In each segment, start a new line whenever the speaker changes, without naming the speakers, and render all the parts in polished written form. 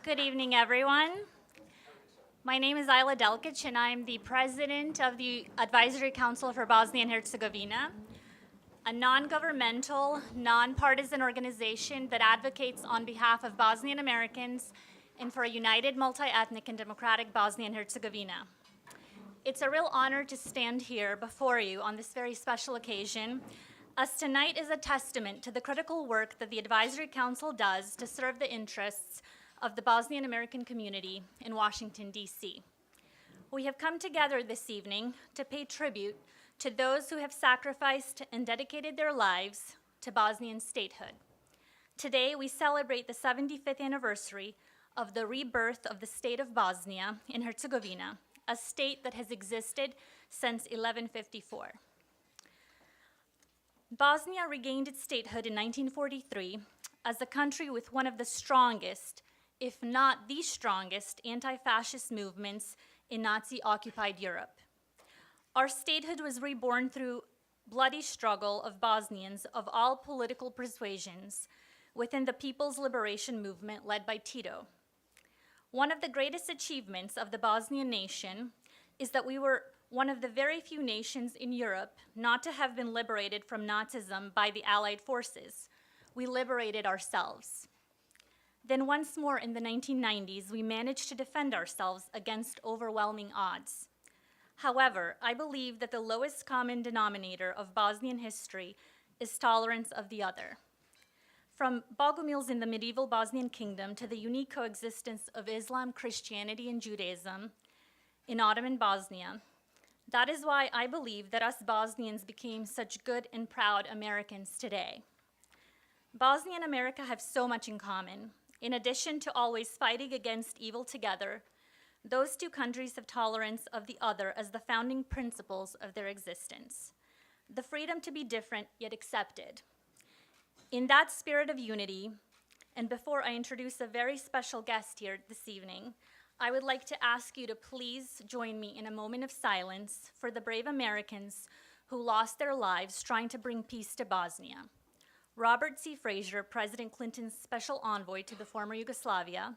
Good evening, everyone. My name is Ajla Delkic, and I'm the president of the Advisory Council for Bosnia and Herzegovina, a non-governmental, non-partisan organization that advocates on behalf of Bosnian Americans and for a united, multi-ethnic, and democratic Bosnia and Herzegovina. It's a real honor to stand here before you on this very special occasion, as tonight is a testament to the critical work that the Advisory Council does to serve the interests of the Bosnian American community in Washington, D.C. We have come together this evening to pay tribute to those who have sacrificed and dedicated their lives to Bosnian statehood. Today, we celebrate the 75th anniversary of the rebirth of the state of Bosnia and Herzegovina, a state that has existed since 1154. Bosnia regained its statehood in 1943 as a country with one of the strongest, if not the strongest, anti-fascist movements in Nazi-occupied Europe. Our statehood was reborn through bloody struggle of Bosnians of all political persuasions within the People's Liberation Movement led by Tito. One of the greatest achievements of the Bosnian nation is that we were one of the very few nations in Europe not to have been liberated from Nazism by the Allied forces. We liberated ourselves. Then once more in the 1990s, we managed to defend ourselves against overwhelming odds. However, I believe that the lowest common denominator of Bosnian history is tolerance of the other. From bogomils in the medieval Bosnian kingdom to the unique coexistence of Islam, Christianity, and Judaism in Ottoman Bosnia, that is why I believe that us Bosnians became such good and proud Americans today. Bosnia and America have so much in common. In addition to always fighting against evil together, those two countries have tolerance of the other as the founding principles of their existence. The freedom to be different yet accepted. In that spirit of unity, and before I introduce a very special guest here this evening, I would like to ask you to please join me in a moment of silence for the brave Americans who lost their lives trying to bring peace to Bosnia. Robert C. Frazier, President Clinton's special envoy to the former Yugoslavia,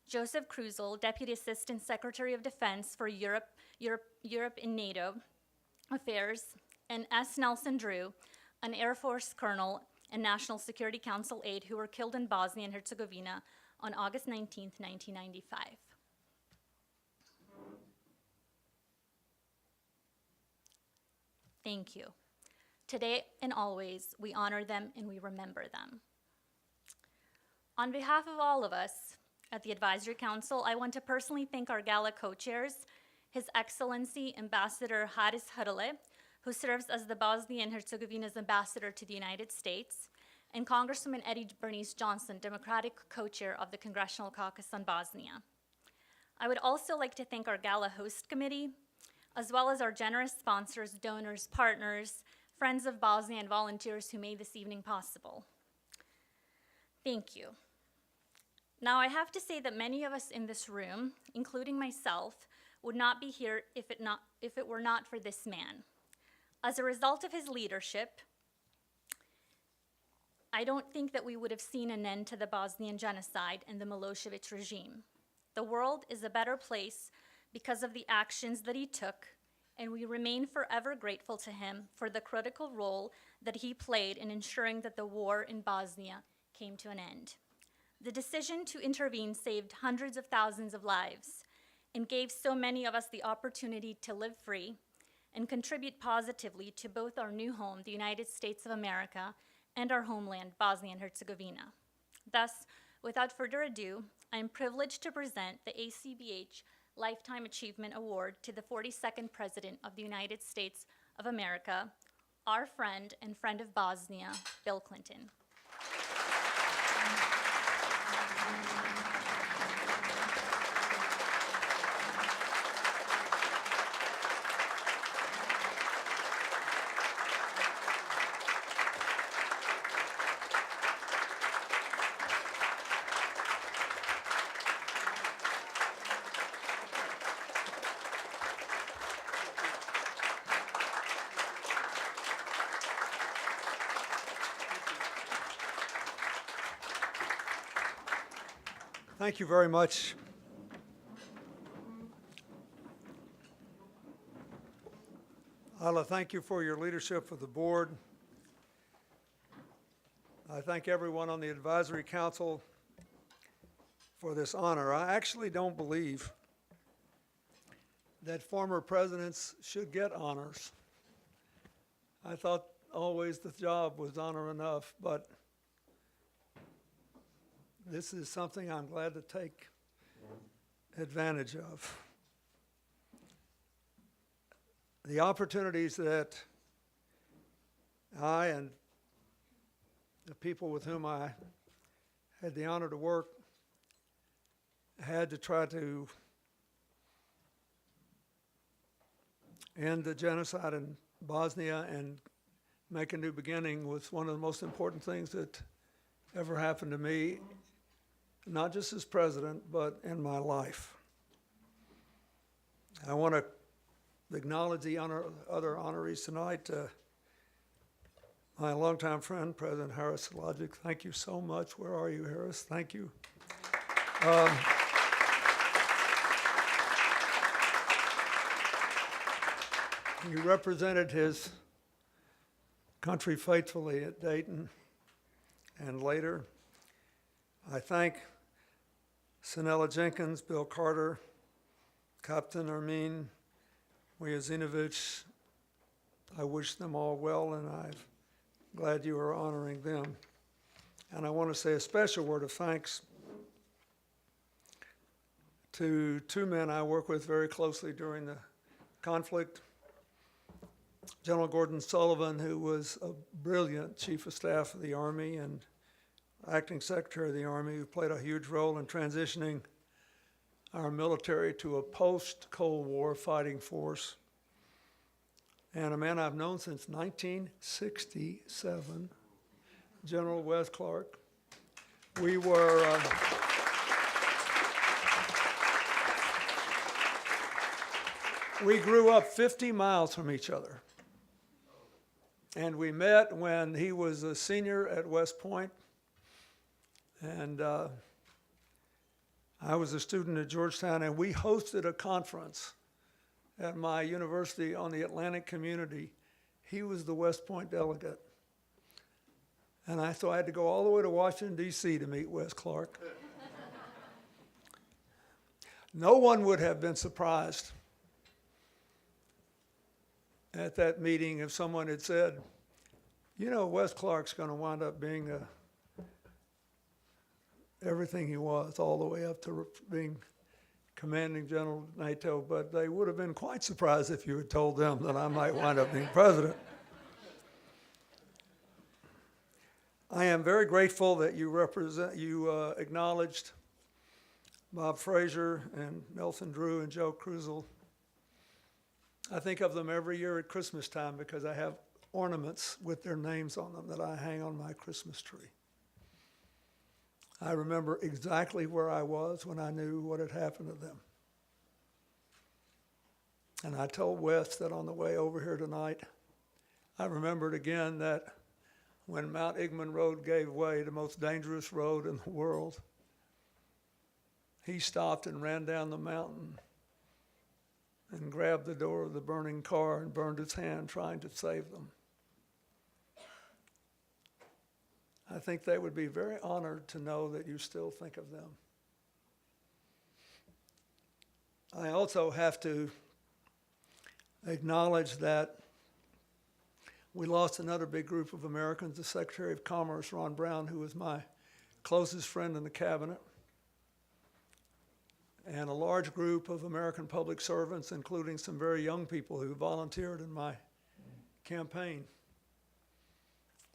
Joseph Kruzel, Deputy Assistant Secretary of Defense for Europe and NATO Affairs, and S. Nelson Drew, an Air Force colonel and National Security Council aide who were killed in Bosnia and Herzegovina on August 19, 1995. Thank you. Today and always, we honor them and we remember them. On behalf of all of us at the Advisory Council, I want to personally thank our Gala co-chairs, His Excellency Ambassador Haris Harale, who serves as the Bosnia and Herzegovina's ambassador to the United States, and Congresswoman Eddie Bernice Johnson, Democratic co-chair of the Congressional Caucus on Bosnia. I would also like to thank our Gala host committee, as well as our generous sponsors, donors, partners, friends of Bosnia, and volunteers who made this evening possible. Thank you. Now, I have to say that many of us in this room, including myself, would not be here if it were not for this man. As a result of his leadership, I don't think that we would have seen an end to the Bosnian genocide and the Milosevic regime. The world is a better place because of the actions that he took, and we remain forever grateful to him for the critical role that he played in ensuring that the war in Bosnia came to an end. The decision to intervene saved hundreds of thousands of lives and gave so many of us the opportunity to live free and contribute positively to both our new home, the United States of America, and our homeland, Bosnia and Herzegovina. Thus, without further ado, I am privileged to present the ACBH Lifetime Achievement Award to the 42nd President of the United States of America, our friend and friend of Bosnia, Bill Clinton.
Thank you very much. Ajla, thank you for your leadership of the board. I thank everyone on the advisory council for this honor. I actually don't believe that former presidents should get honors. I thought always the job was honor enough, but this is something I'm glad to take advantage of. The opportunities that I and the people with whom I had the honor to work had to try to end the genocide in Bosnia and make a new beginning was one of the most important things that ever happened to me, not just as president, but in my life. I want to acknowledge the other honorees tonight. My longtime friend, President Harris Logic, thank you so much. Where are you, Harris? Thank you. He represented his country faithfully at Dayton and later. I thank Sanella Jenkins, Bill Carter, Captain Armin Wyazinovic. I wish them all well, and I'm glad you are honoring them. And I want to say a special word of thanks to two men I worked with very closely during the conflict. General Gordon Sullivan, who was a brilliant Chief of Staff of the Army and Acting Secretary of the Army, who played a huge role in transitioning our military to a post-Cold War fighting force. And a man I've known since 1967, General Wes Clark. We were we grew up 50 miles from each other. And we met when he was a senior at West Point, and I was a student at Georgetown, and we hosted a conference at my university on the Atlantic community. He was the West Point delegate. And so I had to go all the way to Washington, D.C. to meet Wes Clark. No one would have been surprised at that meeting if someone had said, you know, Wes Clark's going to wind up being everything he was, all the way up to being commanding general of NATO, but they would have been quite surprised if you had told them that I might wind up being president. I am very grateful that you acknowledged Bob Fraser and Nelson Drew and Joe Cruzel. I think of them every year at Christmas time because I have ornaments with their names on them that I hang on my Christmas tree. I remember exactly where I was when I knew what had happened to them. And I told Wes that on the way over here tonight, I remembered again that when Mount Igman Road gave way, the most dangerous road in the world, he stopped and ran down the mountain and grabbed the door of the burning car and burned his hand trying to save them. I think they would be very honored to know that you still think of them. I also have to acknowledge that we lost another big group of Americans, the Secretary of Commerce, Ron Brown, who was my closest friend in the cabinet, and a large group of American public servants, including some very young people who volunteered in my campaign,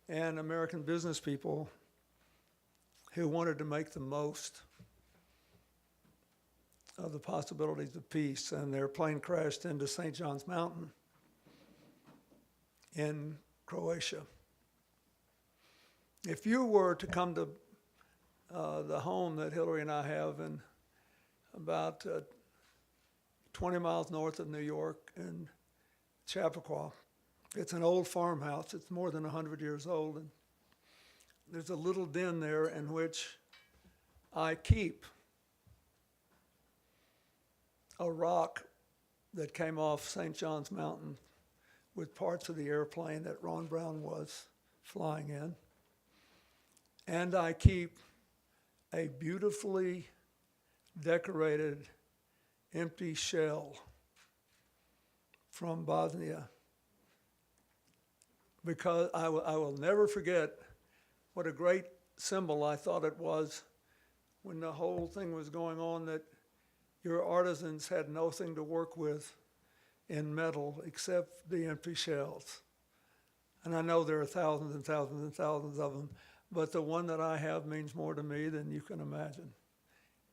and American business people who wanted to make the most of the possibilities of peace, and their plane crashed into St. John's Mountain in Croatia. If you were to come to the home that Hillary and I have in about 20 miles north of New York in Chappaqua, it's an old farmhouse. It's more than 100 years old. And there's a little den there in which I keep a rock that came off St. John's Mountain with parts of the airplane that Ron Brown was flying in. And I keep a beautifully decorated empty shell from Bosnia, because I will never forget what a great symbol I thought it was when the whole thing was going on, that your artisans had nothing to work with in metal except the empty shells. And I know there are thousands and thousands and thousands of them, but the one that I have means more to me than you can imagine.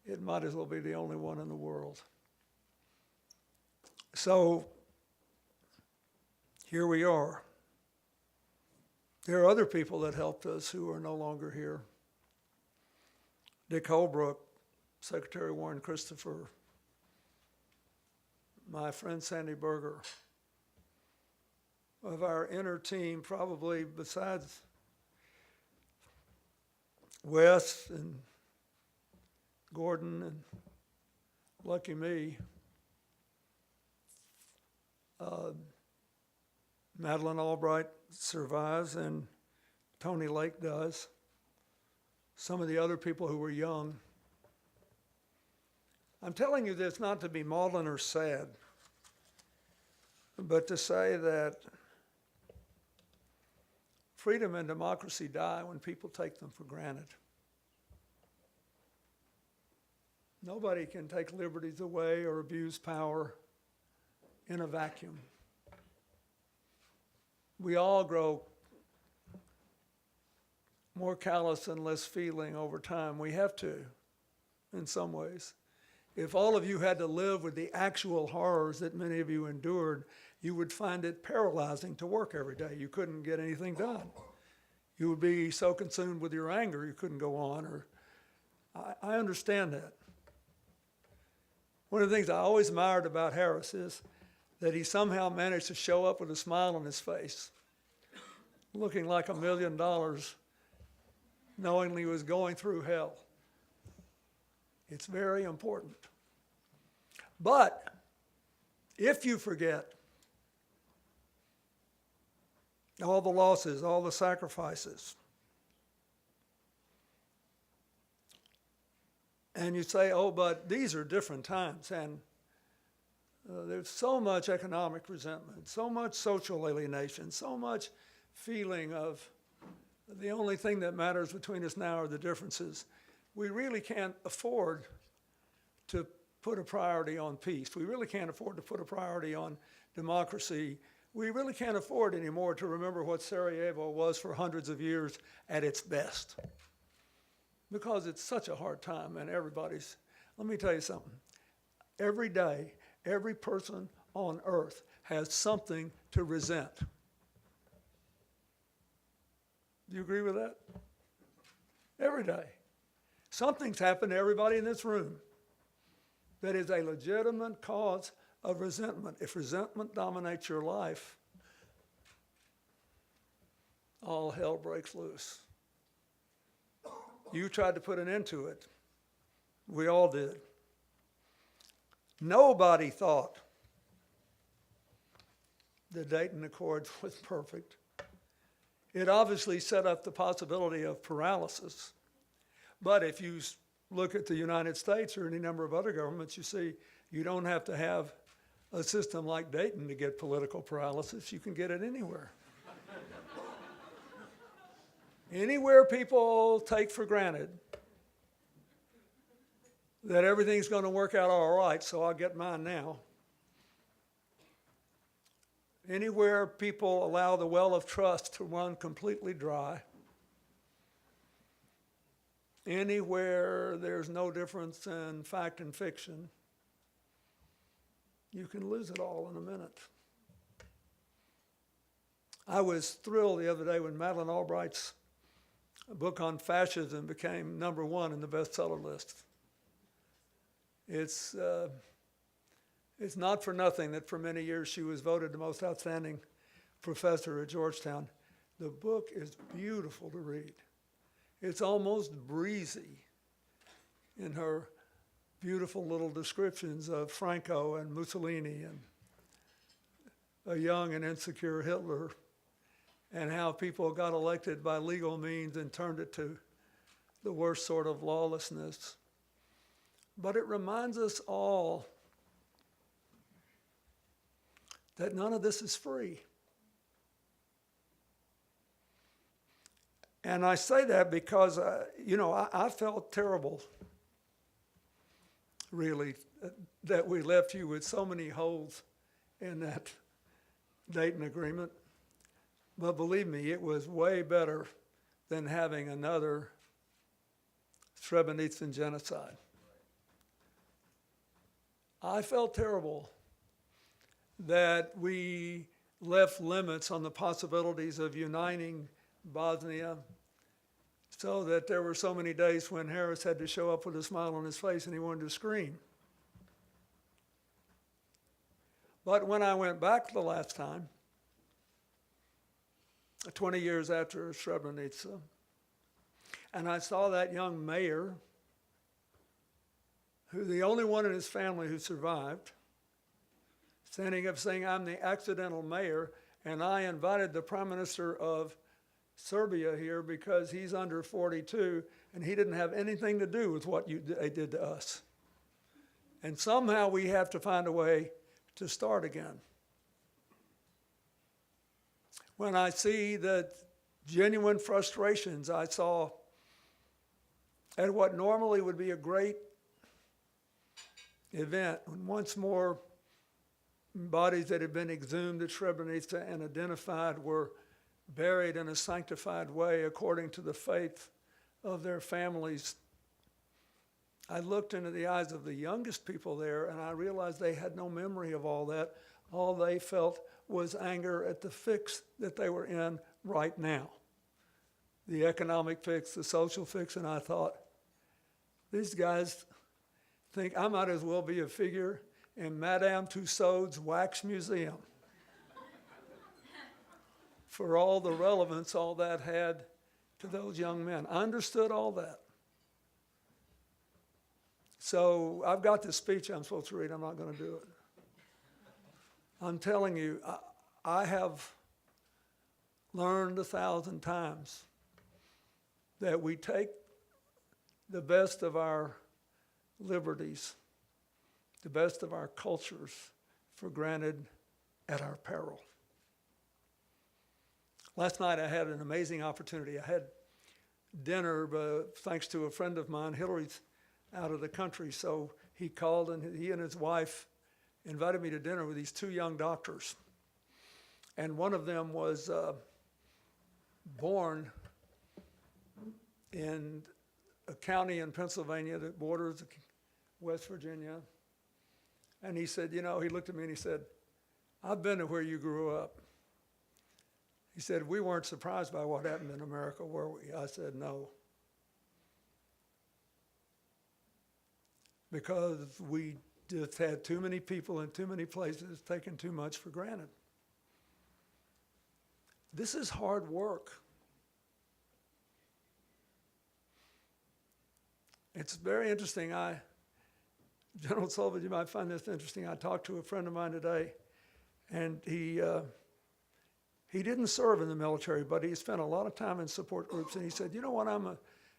It might as well be the only one in the world. So here we are. There are other people that helped us who are no longer here. Dick Holbrook, Secretary Warren Christopher, my friend Sandy Berger. Of our inner team, probably besides Wes and Gordon and lucky me, Madeleine Albright survives and Tony Lake does. Some of the other people who were young. I'm telling you this not to be maudlin or sad, but to say that freedom and democracy die when people take them for granted. Nobody can take liberties away or abuse power in a vacuum. We all grow more callous and less feeling over time. We have to, in some ways. If all of you had to live with the actual horrors that many of you endured, you would find it paralyzing to work every day. You couldn't get anything done. You would be so consumed with your anger you couldn't go on. I understand that. One of the things I always admired about Harris is that he somehow managed to show up with a smile on his face, looking like $1 million, knowing he was going through hell. It's very important. But if you forget all the losses, all the sacrifices, and you say, oh, but these are different times, and there's so much economic resentment, so much social alienation, so much feeling of the only thing that matters between us now are the differences. We really can't afford to put a priority on peace. We really can't afford to put a priority on democracy. We really can't afford anymore to remember what Sarajevo was for hundreds of years at its best, because it's such a hard time, and everybody's, let me tell you something. Every day, every person on earth has something to resent. Do you agree with that? Every day. Something's happened to everybody in this room that is a legitimate cause of resentment. If resentment dominates your life, all hell breaks loose. You tried to put an end to it. We all did. Nobody thought the Dayton Accords was perfect. It obviously set up the possibility of paralysis. But if you look at the United States or any number of other governments, you see you don't have to have a system like Dayton to get political paralysis. You can get it anywhere. Anywhere people take for granted that everything's going to work out all right, so I'll get mine now. Anywhere people allow the well of trust to run completely dry. Anywhere there's no difference in fact and fiction, you can lose it all in a minute. I was thrilled the other day when Madeleine Albright's book on fascism became #1 in the bestseller list. It's not for nothing that for many years she was voted the most outstanding professor at Georgetown. The book is beautiful to read. It's almost breezy in her beautiful little descriptions of Franco and Mussolini and a young and insecure Hitler, and how people got elected by legal means and turned it to the worst sort of lawlessness. But it reminds us all that none of this is free. And I say that because, I felt terrible, really, that we left you with so many holes in that Dayton Agreement. But believe me, it was way better than having another Srebrenican genocide. I felt terrible that we left limits on the possibilities of uniting Bosnia, so that there were so many days when Harris had to show up with a smile on his face and he wanted to scream. But when I went back the last time, 20 years after Srebrenica, and I saw that young mayor, who the only one in his family who survived, standing up saying, "I'm the accidental mayor, and I invited the Prime Minister of Serbia here because he's under 42, and he didn't have anything to do with what they did to us." And somehow we have to find a way to start again. When I see the genuine frustrations I saw at what normally would be a great event, when once more bodies that had been exhumed at Srebrenica and identified were buried in a sanctified way according to the faith of their families, I looked into the eyes of the youngest people there and I realized they had no memory of all that. All they felt was anger at the fix that they were in right now. The economic fix, the social fix, and I thought, these guys think I might as well be a figure in Madame Tussauds Wax Museum for all the relevance all that had to those young men. I understood all that. So I've got this speech I'm supposed to read. I'm not going to do it. I'm telling you, I have learned 1,000 times that we take the best of our liberties, the best of our cultures for granted at our peril. Last night I had an amazing opportunity. I had dinner thanks to a friend of mine. Hillary's out of the country, so he called and he and his wife invited me to dinner with these two young doctors. And one of them was born in a county in Pennsylvania that borders West Virginia. And he said, he looked at me and he said, "I've been to where you grew up." He said, "We weren't surprised by what happened in America, were we?" I said, "No." Because we just had too many people in too many places taking too much for granted. This is hard work. It's very interesting. General Sullivan, you might find this interesting. I talked to a friend of mine today, and he didn't serve in the military, but he spent a lot of time in support groups. And he said, what I'm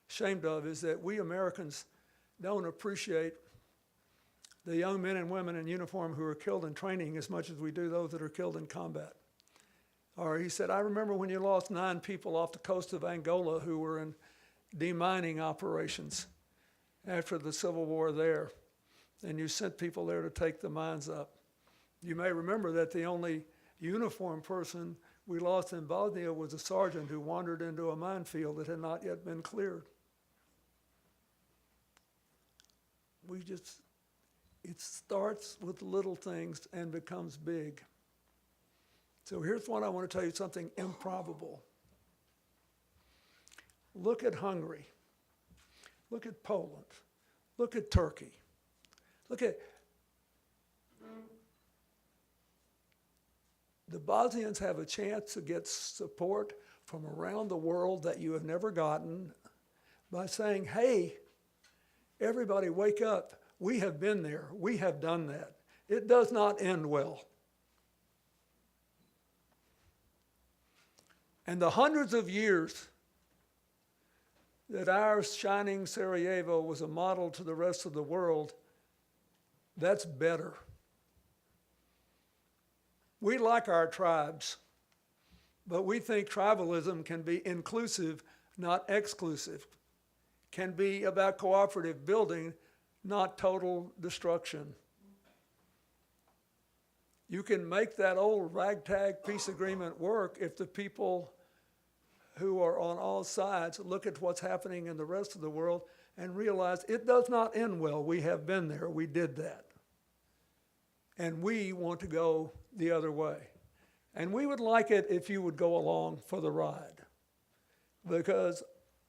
ashamed of is that we Americans don't appreciate the young men and women in uniform who are killed in training as much as we do those that are killed in combat. Or he said, "I remember when you lost 9 people off the coast of Angola who were in demining operations after the Civil War there, and you sent people there to take the mines up. You may remember that the only uniformed person we lost in Bosnia was a sergeant who wandered into a minefield that had not yet been cleared." It starts with little things and becomes big. So here's one I want to tell you, something improbable. Look at Hungary. Look at Poland. Look at Turkey. Look at the Bosnians have a chance to get support from around the world that you have never gotten by saying, "Hey, everybody wake up. We have been there. We have done that. It does not end well. And the hundreds of years that our shining Sarajevo was a model to the rest of the world, that's better. We like our tribes, but we think tribalism can be inclusive, not exclusive, can be about cooperative building, not total destruction. You can make that old ragtag peace agreement work if the people who are on all sides look at what's happening in the rest of the world and realize it does not end well. We have been there. We did that. And we want to go the other way. And we would like it if you would go along for the ride, because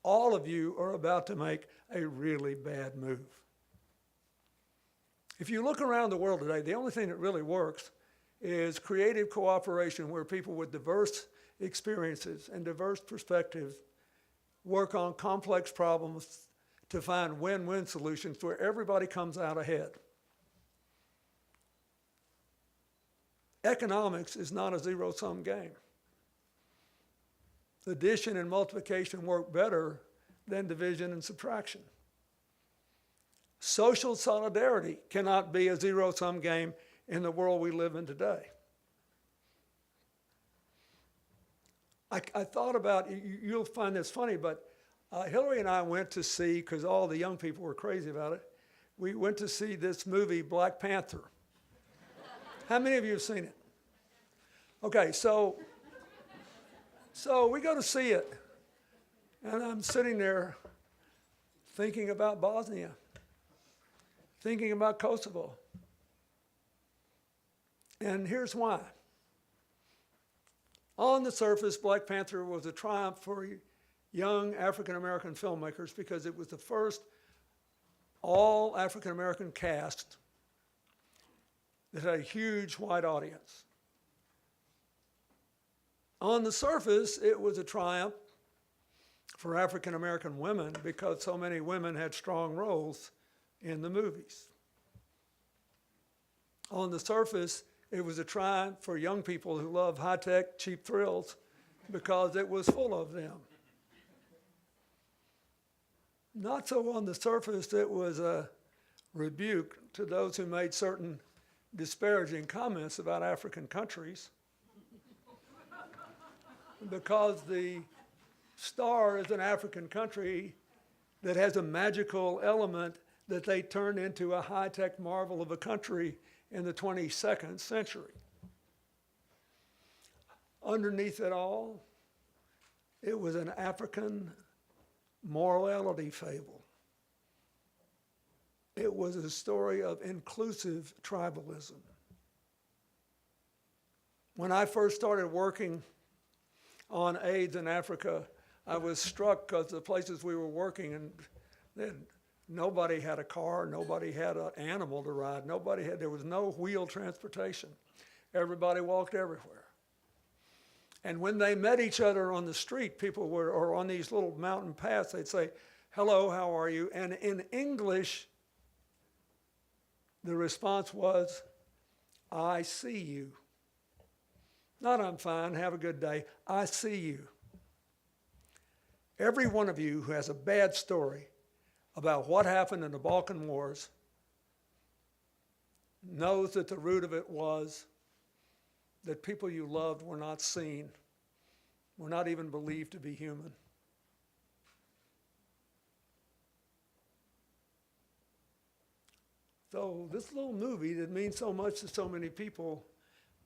all of you are about to make a really bad move. If you look around the world today, the only thing that really works is creative cooperation, where people with diverse experiences and diverse perspectives work on complex problems to find win-win solutions where everybody comes out ahead. Economics is not a zero-sum game. Addition and multiplication work better than division and subtraction. Social solidarity cannot be a zero-sum game in the world we live in today. I thought about, you'll find this funny, but Hillary and I went to see, because all the young people were crazy about it, we went to see this movie, Black Panther. How many of you have seen it? Okay, so we go to see it, and I'm sitting there thinking about Bosnia, thinking about Kosovo. And here's why. On the surface, Black Panther was a triumph for young African-American filmmakers because it was the first all African-American cast that had a huge white audience. On the surface, it was a triumph for African-American women because so many women had strong roles in the movies. On the surface, it was a triumph for young people who love high-tech, cheap thrills because it was full of them. Not so on the surface, it was a rebuke to those who made certain disparaging comments about African countries because the star is an African country that has a magical element that they turned into a high-tech marvel of a country in the 22nd century. Underneath it all, it was an African morality fable. It was a story of inclusive tribalism. When I first started working on AIDS in Africa, I was struck because the places we were working in, nobody had a car, nobody had an animal to ride, there was no wheel transportation. Everybody walked everywhere. And when they met each other on the street, or on these little mountain paths, they'd say, "Hello, how are you?" And in English, the response was, "I see you." Not "I'm fine, have a good day." I see you. Every one of you who has a bad story about what happened in the Balkan Wars knows that the root of it was that people you loved were not seen, were not even believed to be human. So this little movie that means so much to so many people,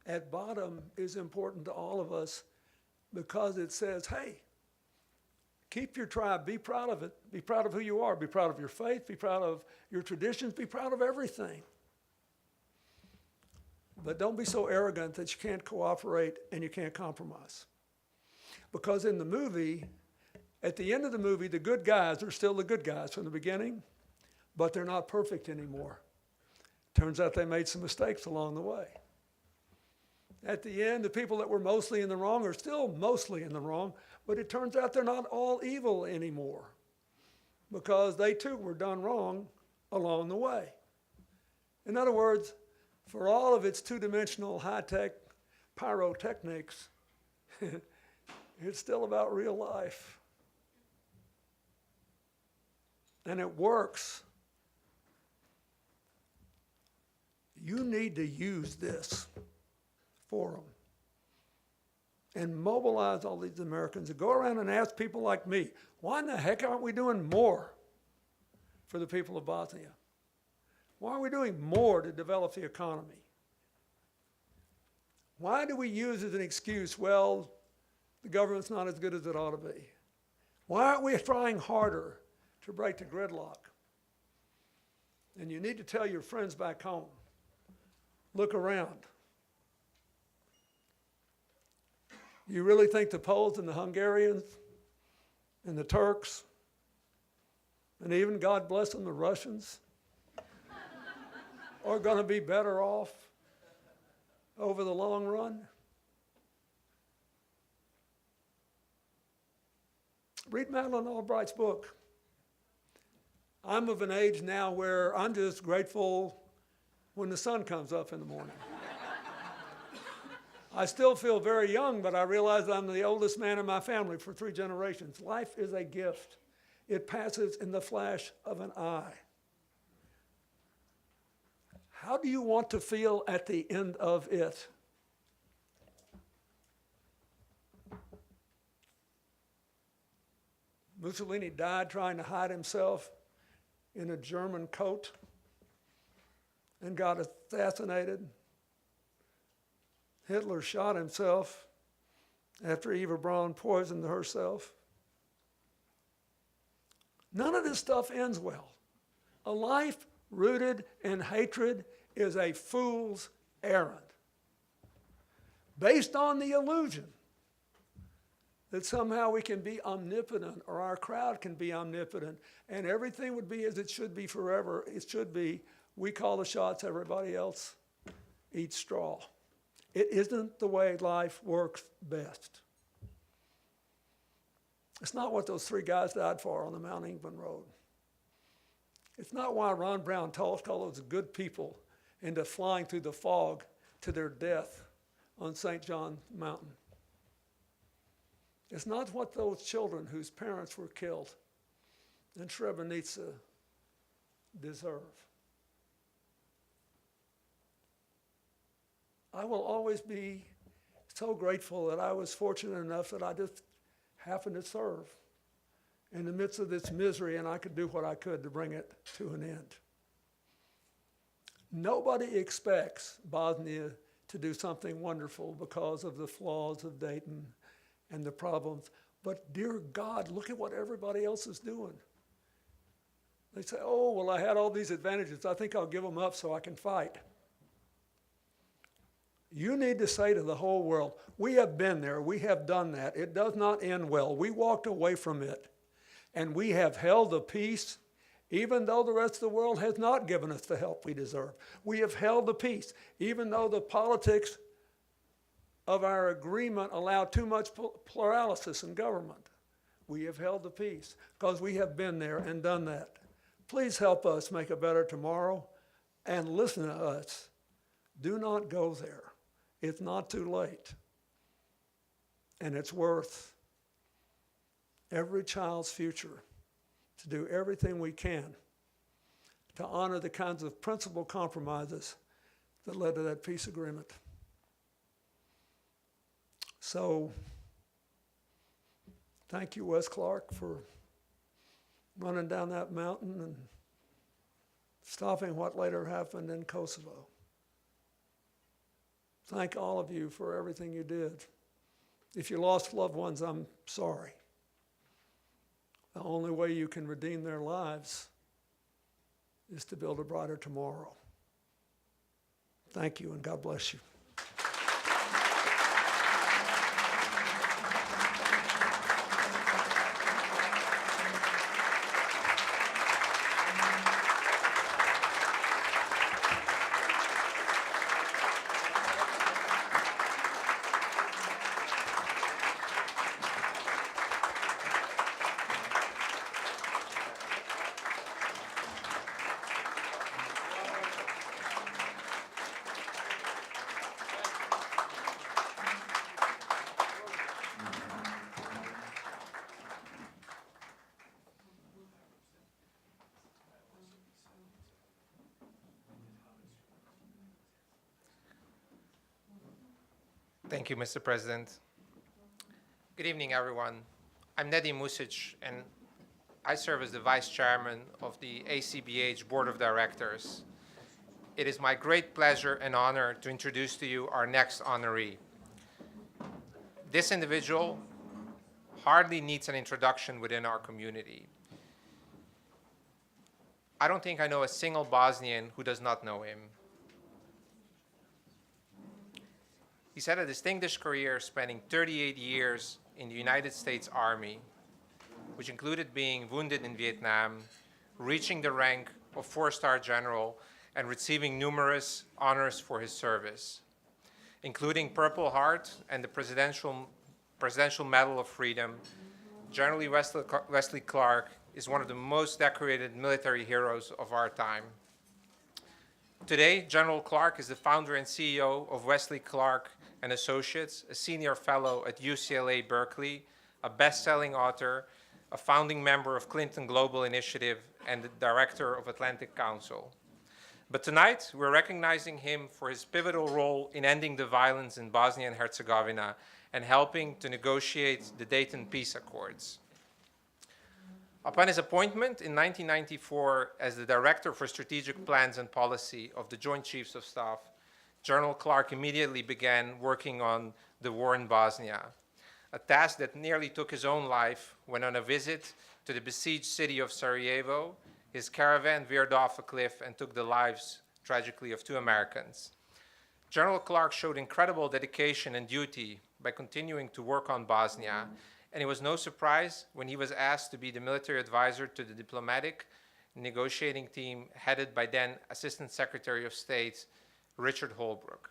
at bottom is important to all of us because it says, hey, keep your tribe, be proud of it, be proud of who you are, be proud of your faith, be proud of your traditions, be proud of everything. But don't be so arrogant that you can't cooperate and you can't compromise. Because in the movie, at the end of the movie, the good guys are still the good guys from the beginning, but they're not perfect anymore. Turns out they made some mistakes along the way. At the end, the people that were mostly in the wrong are still mostly in the wrong, but it turns out they're not all evil anymore because they too were done wrong along the way. In other words, for all of its two-dimensional high-tech pyrotechnics, it's still about real life. And it works. You need to use this forum and mobilize all these Americans and go around and ask people like me, why in the heck aren't we doing more for the people of Bosnia? Why are we doing more to develop the economy? Why do we use as an excuse, well, the government's not as good as it ought to be? Why aren't we trying harder to break the gridlock? And you need to tell your friends back home, look around. You really think the Poles and the Hungarians and the Turks and even, God bless them, the Russians are going to be better off over the long run? Read Madeleine Albright's book. I'm of an age now where I'm just grateful when the sun comes up in the morning. I still feel very young, but I realize I'm the oldest man in my family for 3 generations. Life is a gift. It passes in the flash of an eye. How do you want to feel at the end of it? Mussolini died trying to hide himself in a German coat and got assassinated. Hitler shot himself after Eva Braun poisoned herself. None of this stuff ends well. A life rooted in hatred is a fool's errand, based on the illusion that somehow we can be omnipotent, or our crowd can be omnipotent, and everything would be as it should be forever. It should be, we call the shots, everybody else eats straw. It isn't the way life works best. It's not what those 3 guys died for on the Mount England Road. It's not why Ron Brown talked all those good people into flying through the fog to their death on St. John Mountain. It's not what those children whose parents were killed in Srebrenica deserve. I will always be so grateful that I was fortunate enough that I just happened to serve in the midst of this misery, and I could do what I could to bring it to an end. Nobody expects Bosnia to do something wonderful because of the flaws of Dayton and the problems. But dear God, look at what everybody else is doing. They say, oh, well, I had all these advantages. I think I'll give them up so I can fight. You need to say to the whole world, we have been there, we have done that. It does not end well. We walked away from it, and we have held the peace, even though the rest of the world has not given us the help we deserve. We have held the peace, even though the politics of our agreement allow too much pluralism in government. We have held the peace because we have been there and done that. Please help us make a better tomorrow, and listen to us. Do not go there. It's not too late. And it's worth every child's future to do everything we can to honor the kinds of principled compromises that led to that peace agreement. So, thank you, Wes Clark, for running down that mountain and stopping what later happened in Kosovo. Thank all of you for everything you did. If you lost loved ones, I'm sorry. The only way you can redeem their lives is to build a brighter tomorrow. Thank you, and God bless you.
Thank you, Mr. President. Good evening, everyone. I'm Nedim Music, and I serve as the Vice Chairman of the ACBH Board of Directors. It is my great pleasure and honor to introduce to you our next honoree. This individual hardly needs an introduction within our community. I don't think I know a single Bosnian who does not know him. He's had a distinguished career spanning 38 years in the United States Army, which included being wounded in Vietnam, reaching the rank of 4-star general, and receiving numerous honors for his service, including Purple Heart and the Presidential Medal of Freedom. General Wesley Clark is one of the most decorated military heroes of our time. Today, General Clark is the founder and CEO of Wesley Clark and Associates, a senior fellow at UCLA Berkeley, a best-selling author, a founding member of Clinton Global Initiative, and the director of Atlantic Council. But tonight, we're recognizing him for his pivotal role in ending the violence in Bosnia and Herzegovina and helping to negotiate the Dayton Peace Accords. Upon his appointment in 1994 as the Director for Strategic Plans and Policy of the Joint Chiefs of Staff, General Clark immediately began working on the war in Bosnia, a task that nearly took his own life when on a visit to the besieged city of Sarajevo, his caravan veered off a cliff and took the lives, tragically, of 2 Americans. General Clark showed incredible dedication and duty by continuing to work on Bosnia, and it was no surprise when he was asked to be the military advisor to the diplomatic negotiating team headed by then Assistant Secretary of State Richard Holbrooke.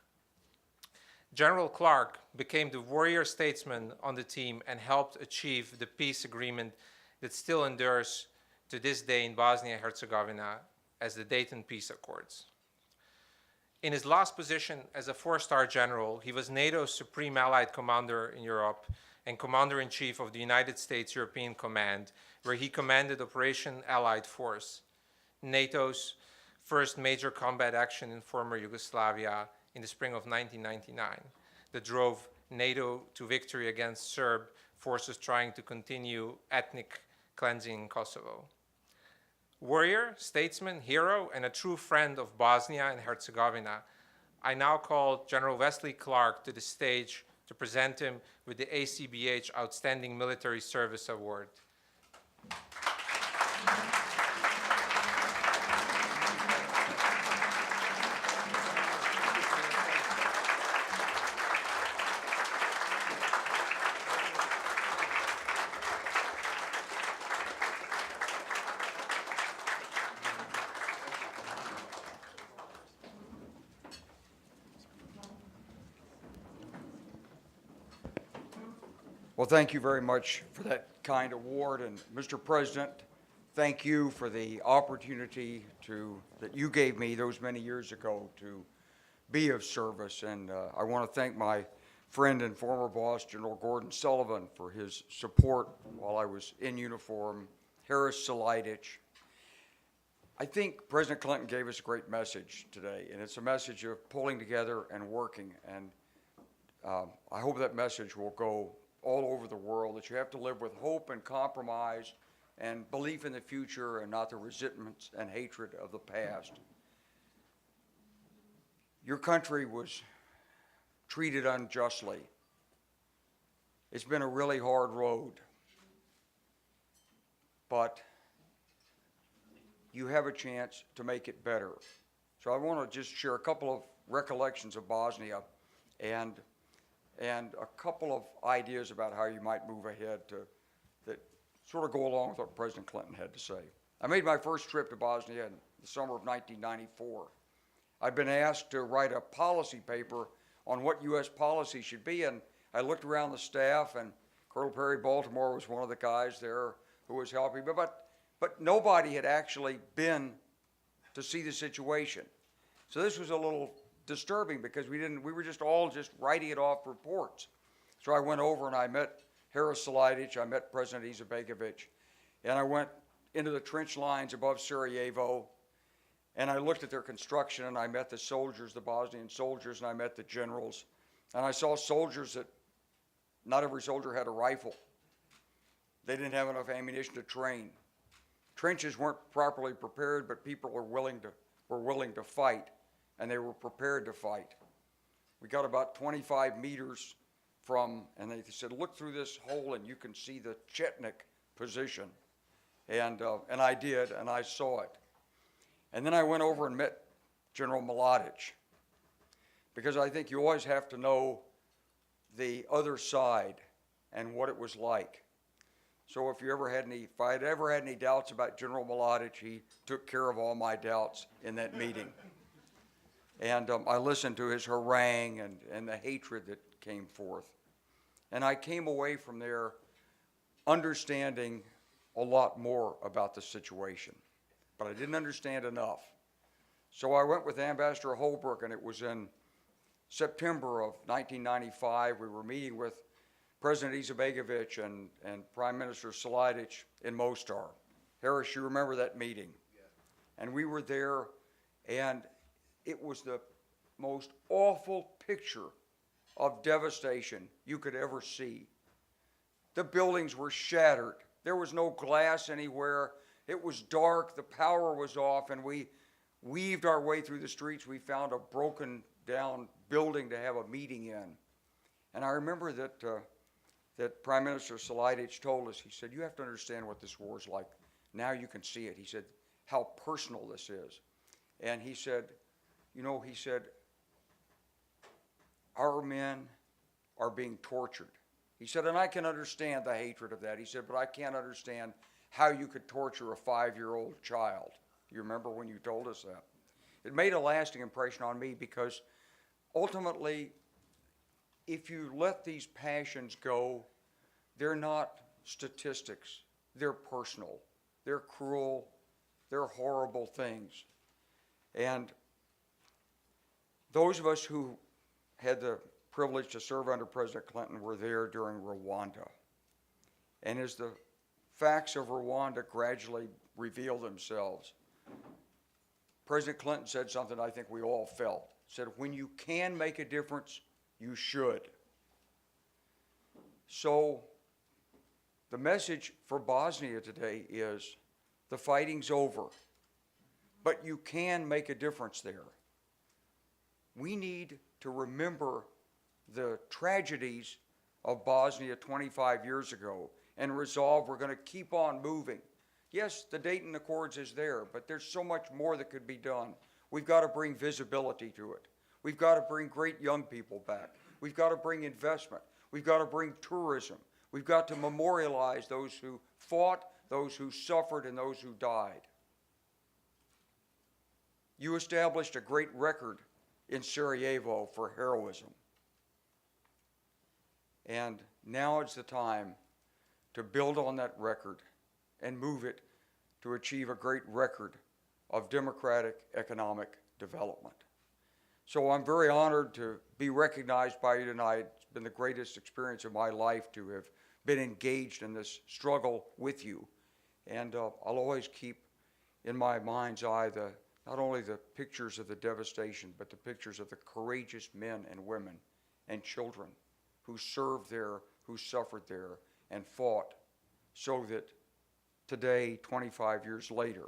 General Clark became the warrior statesman on the team and helped achieve the peace agreement that still endures to this day in Bosnia and Herzegovina as the Dayton Peace Accords. In his last position as a 4-star general, he was NATO's Supreme Allied Commander in Europe and Commander-in-Chief of the United States European Command, where he commanded Operation Allied Force, NATO's first major combat action in former Yugoslavia in the spring of 1999 that drove NATO to victory against Serb forces trying to continue ethnic cleansing in Kosovo. Warrior, statesman, hero, and a true friend of Bosnia and Herzegovina, I now call General Wesley Clark to the stage to present him with the ACBH Outstanding Military Service Award.
Well, thank you very much for that kind award. And Mr. President, thank you for the opportunity that you gave me those many years ago to be of service. And I want to thank my friend and former boss, General Gordon Sullivan, for his support while I was in uniform, Harris Selajdich. I think President Clinton gave us a great message today, and it's a message of pulling together and working. And I hope that message will go all over the world, that you have to live with hope and compromise and belief in the future and not the resentments and hatred of the past. Your country was treated unjustly. It's been a really hard road, but you have a chance to make it better. So I want to just share a couple of recollections of Bosnia and a couple of ideas about how you might move ahead that sort of go along with what President Clinton had to say. I made my first trip to Bosnia in the summer of 1994. I'd been asked to write a policy paper on what U.S. policy should be, and I looked around the staff, and Colonel Perry Baltimore was one of the guys there who was helping me, but nobody had actually been to see the situation. So this was a little disturbing because we were just all writing it off reports. So I went over and I met Harris Selajdich, I met President Izetbegovic, and I went into the trench lines above Sarajevo, and I looked at their construction, and I met the soldiers, the Bosnian soldiers, and I met the generals. And I saw soldiers that, not every soldier had a rifle. They didn't have enough ammunition to train. Trenches weren't properly prepared, but people were willing to fight, and they were prepared to fight. We got about 25 meters from, and they said, look through this hole and you can see the Chetnik position. And I did, and I saw it. And then I went over and met General Mladic, because I think you always have to know the other side and what it was like. So if I had ever had any doubts about General Mladic, he took care of all my doubts in that meeting. And I listened to his harangue and the hatred that came forth. And I came away from there understanding a lot more about the situation, but I didn't understand enough. So I went with Ambassador Holbrooke, and it was in September of 1995. We were meeting with President Izetbegovic and Prime Minister Seladic in Mostar. Harris, you remember that meeting? Yeah. And we were there, and it was the most awful picture of devastation you could ever see. The buildings were shattered. There was no glass anywhere. It was dark. The power was off, and we weaved our way through the streets. We found a broken down building to have a meeting in. And I remember that Prime Minister Seladic told us, he said, you have to understand what this war is like. Now you can see it. He said, how personal this is. And he said, our men are being tortured. He said, and I can understand the hatred of that. He said, but I can't understand how you could torture a 5-year-old child. You remember when you told us that? It made a lasting impression on me, because ultimately, if you let these passions go, they're not statistics. They're personal. They're cruel. They're horrible things. And those of us who had the privilege to serve under President Clinton were there during Rwanda. And as the facts of Rwanda gradually revealed themselves, President Clinton said something I think we all felt. He said, when you can make a difference, you should. So the message for Bosnia today is the fighting's over, but you can make a difference there. We need to remember the tragedies of Bosnia 25 years ago and resolve we're going to keep on moving. Yes, the Dayton Accords is there, but there's so much more that could be done. We've got to bring visibility to it. We've got to bring great young people back. We've got to bring investment. We've got to bring tourism. We've got to memorialize those who fought, those who suffered, and those who died. You established a great record in Sarajevo for heroism. And now is the time to build on that record and move it to achieve a great record of democratic economic development. So I'm very honored to be recognized by you tonight. It's been the greatest experience of my life to have been engaged in this struggle with you. And I'll always keep in my mind's eye not only the pictures of the devastation, but the pictures of the courageous men and women and children who served there, who suffered there, and fought so that today, 25 years later,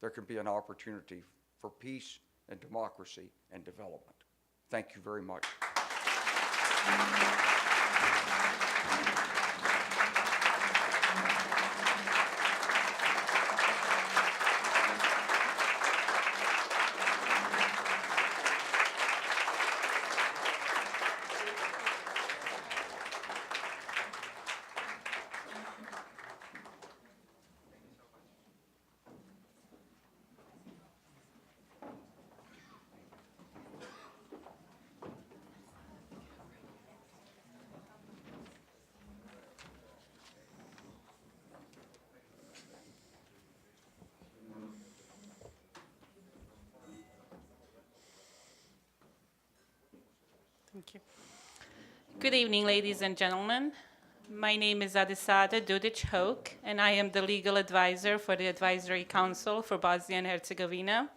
there can be an opportunity for peace and democracy and development. Thank you very much.
Thank you. Good evening, ladies and gentlemen. My name is Adisada Dudic-Hoke, and I am the legal advisor for the Advisory Council for Bosnia and Herzegovina.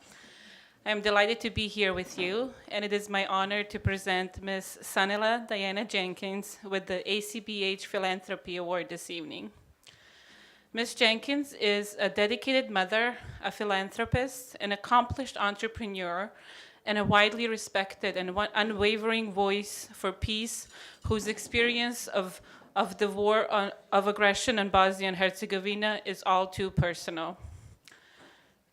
I'm delighted to be here with you, and it is my honor to present Ms. Sanela Diana Jenkins with the ACBH Philanthropy Award this evening. Ms. Jenkins is a dedicated mother, a philanthropist, an accomplished entrepreneur, and a widely respected and unwavering voice for peace, whose experience of the war of aggression in Bosnia and Herzegovina is all too personal.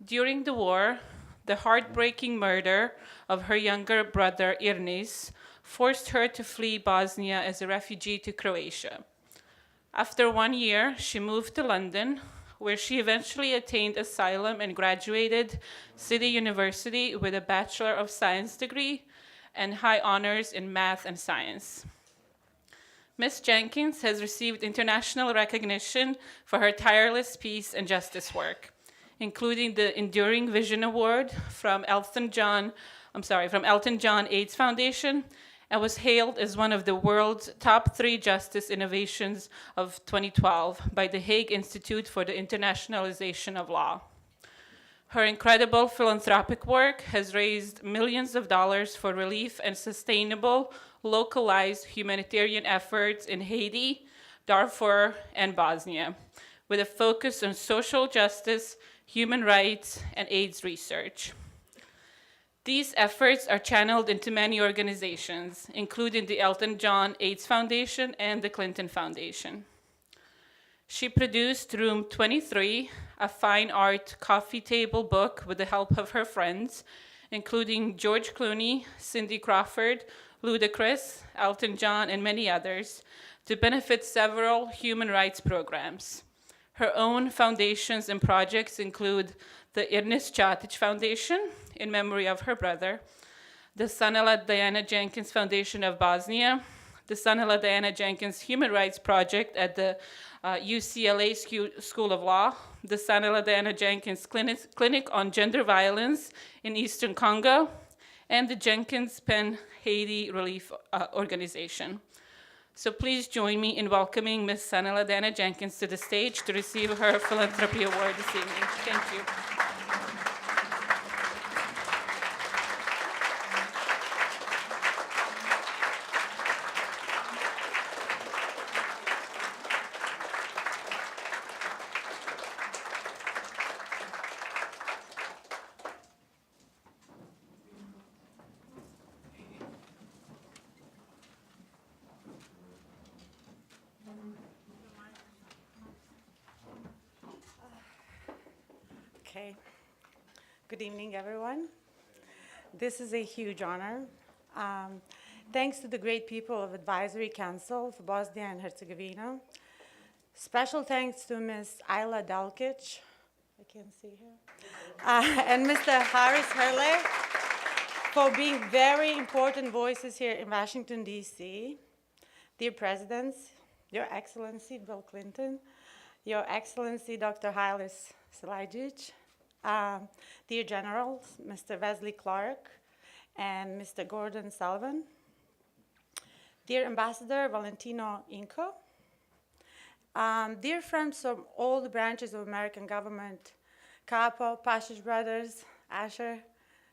During the war, the heartbreaking murder of her younger brother, Irnis, forced her to flee Bosnia as a refugee to Croatia. After 1 year, she moved to London, where she eventually attained asylum and graduated City University with a Bachelor of Science degree and high honors in math and science. Ms. Jenkins has received international recognition for her tireless peace and justice work, including the Enduring Vision Award from Elton John AIDS Foundation, and was hailed as one of the world's top 3 justice innovations of 2012 by the Hague Institute for the Internationalization of Law. Her incredible philanthropic work has raised millions of dollars for relief and sustainable, localized humanitarian efforts in Haiti, Darfur, and Bosnia, with a focus on social justice, human rights, and AIDS research. These efforts are channeled into many organizations, including the Elton John AIDS Foundation and the Clinton Foundation. She produced Room 23, a fine art coffee table book with the help of her friends, including George Clooney, Cindy Crawford, Ludacris, Elton John, and many others, to benefit several human rights programs. Her own foundations and projects include the Irnis Čatic Foundation, in memory of her brother, the Sanela Diana Jenkins Foundation of Bosnia, the Sanela Diana Jenkins Human Rights Project at the UCLA School of Law, the Sanela Diana Jenkins Clinic on Gender Violence in Eastern Congo, and the Jenkins Pen Haiti Relief Organization. So please join me in welcoming Ms. Sanela Diana Jenkins to the stage to receive her Philanthropy Award this evening. Thank you.
Okay. Good evening, everyone. This is a huge honor. Thanks to the great people of Advisory Council for Bosnia and Herzegovina. Special thanks to Ms. Ajla Delkic, I can't see her, and Mr. Harris Hurley for being very important voices here in Washington, D.C. Dear Presidents, Your Excellency Bill Clinton, Your Excellency Dr. Halis Silajdžić, dear Generals, Mr. Wesley Clark and Mr. Gordon Sullivan, dear Ambassador Valentino Inco, dear friends from all the branches of American government, Capo, Pashish Brothers, Asher,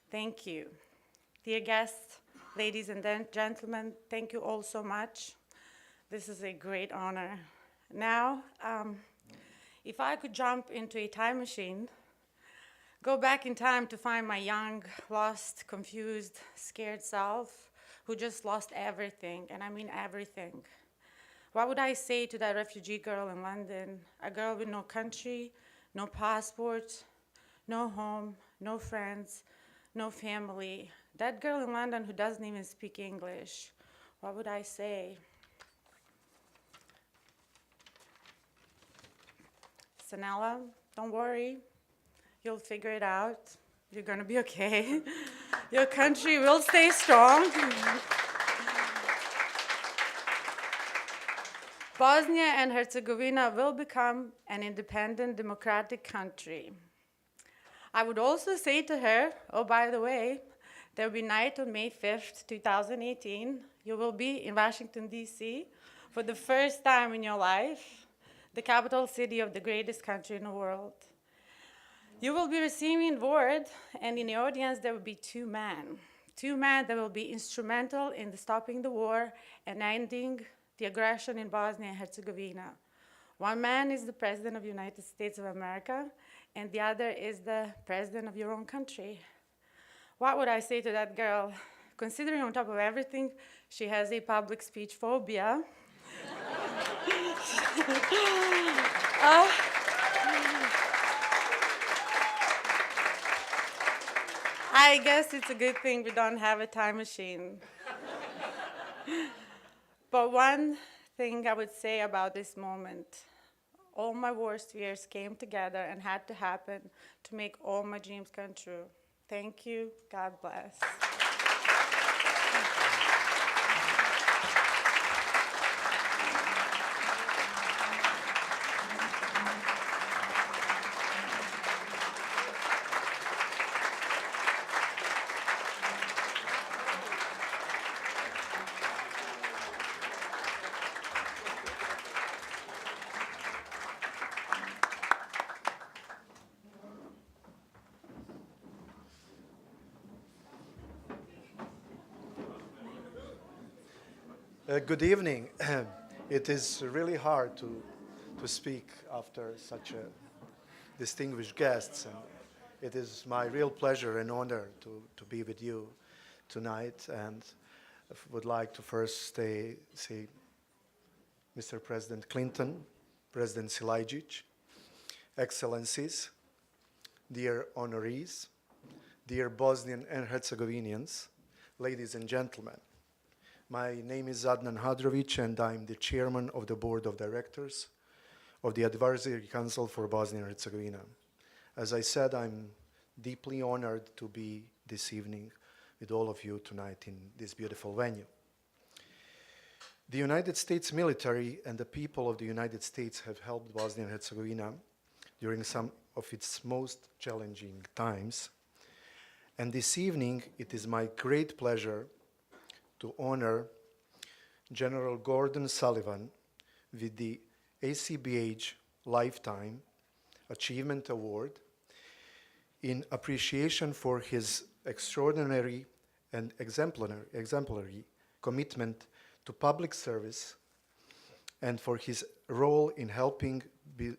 thank you. Dear guests, ladies and gentlemen, thank you all so much. This is a great honor. Now, if I could jump into a time machine, go back in time to find my young, lost, confused, scared self who just lost everything, and I mean everything. What would I say to that refugee girl in London, a girl with no country, no passport, no home, no friends, no family, that girl in London who doesn't even speak English? What would I say? Sanela, don't worry. You'll figure it out. You're going to be okay. Your country will stay strong. Bosnia and Herzegovina will become an independent, democratic country. I would also say to her, oh, by the way, there will be night on May 5th, 2018. You will be in Washington, D.C. for the first time in your life, the capital city of the greatest country in the world. You will be receiving word, and in the audience there will be two men. Two men that will be instrumental in stopping the war and ending the aggression in Bosnia and Herzegovina. One man is the President of the United States of America, and the other is the President of your own country. What would I say to that girl? Considering on top of everything, she has a public speech phobia. I guess it's a good thing we don't have a time machine. But one thing I would say about this moment, all my worst fears came together and had to happen to make all my dreams come true. Thank you. God bless.
Good evening. It is really hard to speak after such a distinguished guests, and it is my real pleasure and honor to be with you tonight. And I would like to first say Mr. President Clinton, President Silajdžić, Excellencies, dear honorees, dear Bosnian and Herzegovinians, ladies and gentlemen. My name is Adnan Hadrović, and I'm the chairman of the board of directors of the Advisory Council for Bosnia and Herzegovina. As I said, I'm deeply honored to be this evening with all of you tonight in this beautiful venue. The United States military and the people of the United States have helped Bosnia and Herzegovina during some of its most challenging times. And this evening, it is my great pleasure to honor General Gordon Sullivan with the ACBH Lifetime Achievement Award in appreciation for his extraordinary and exemplary commitment to public service and for his role in helping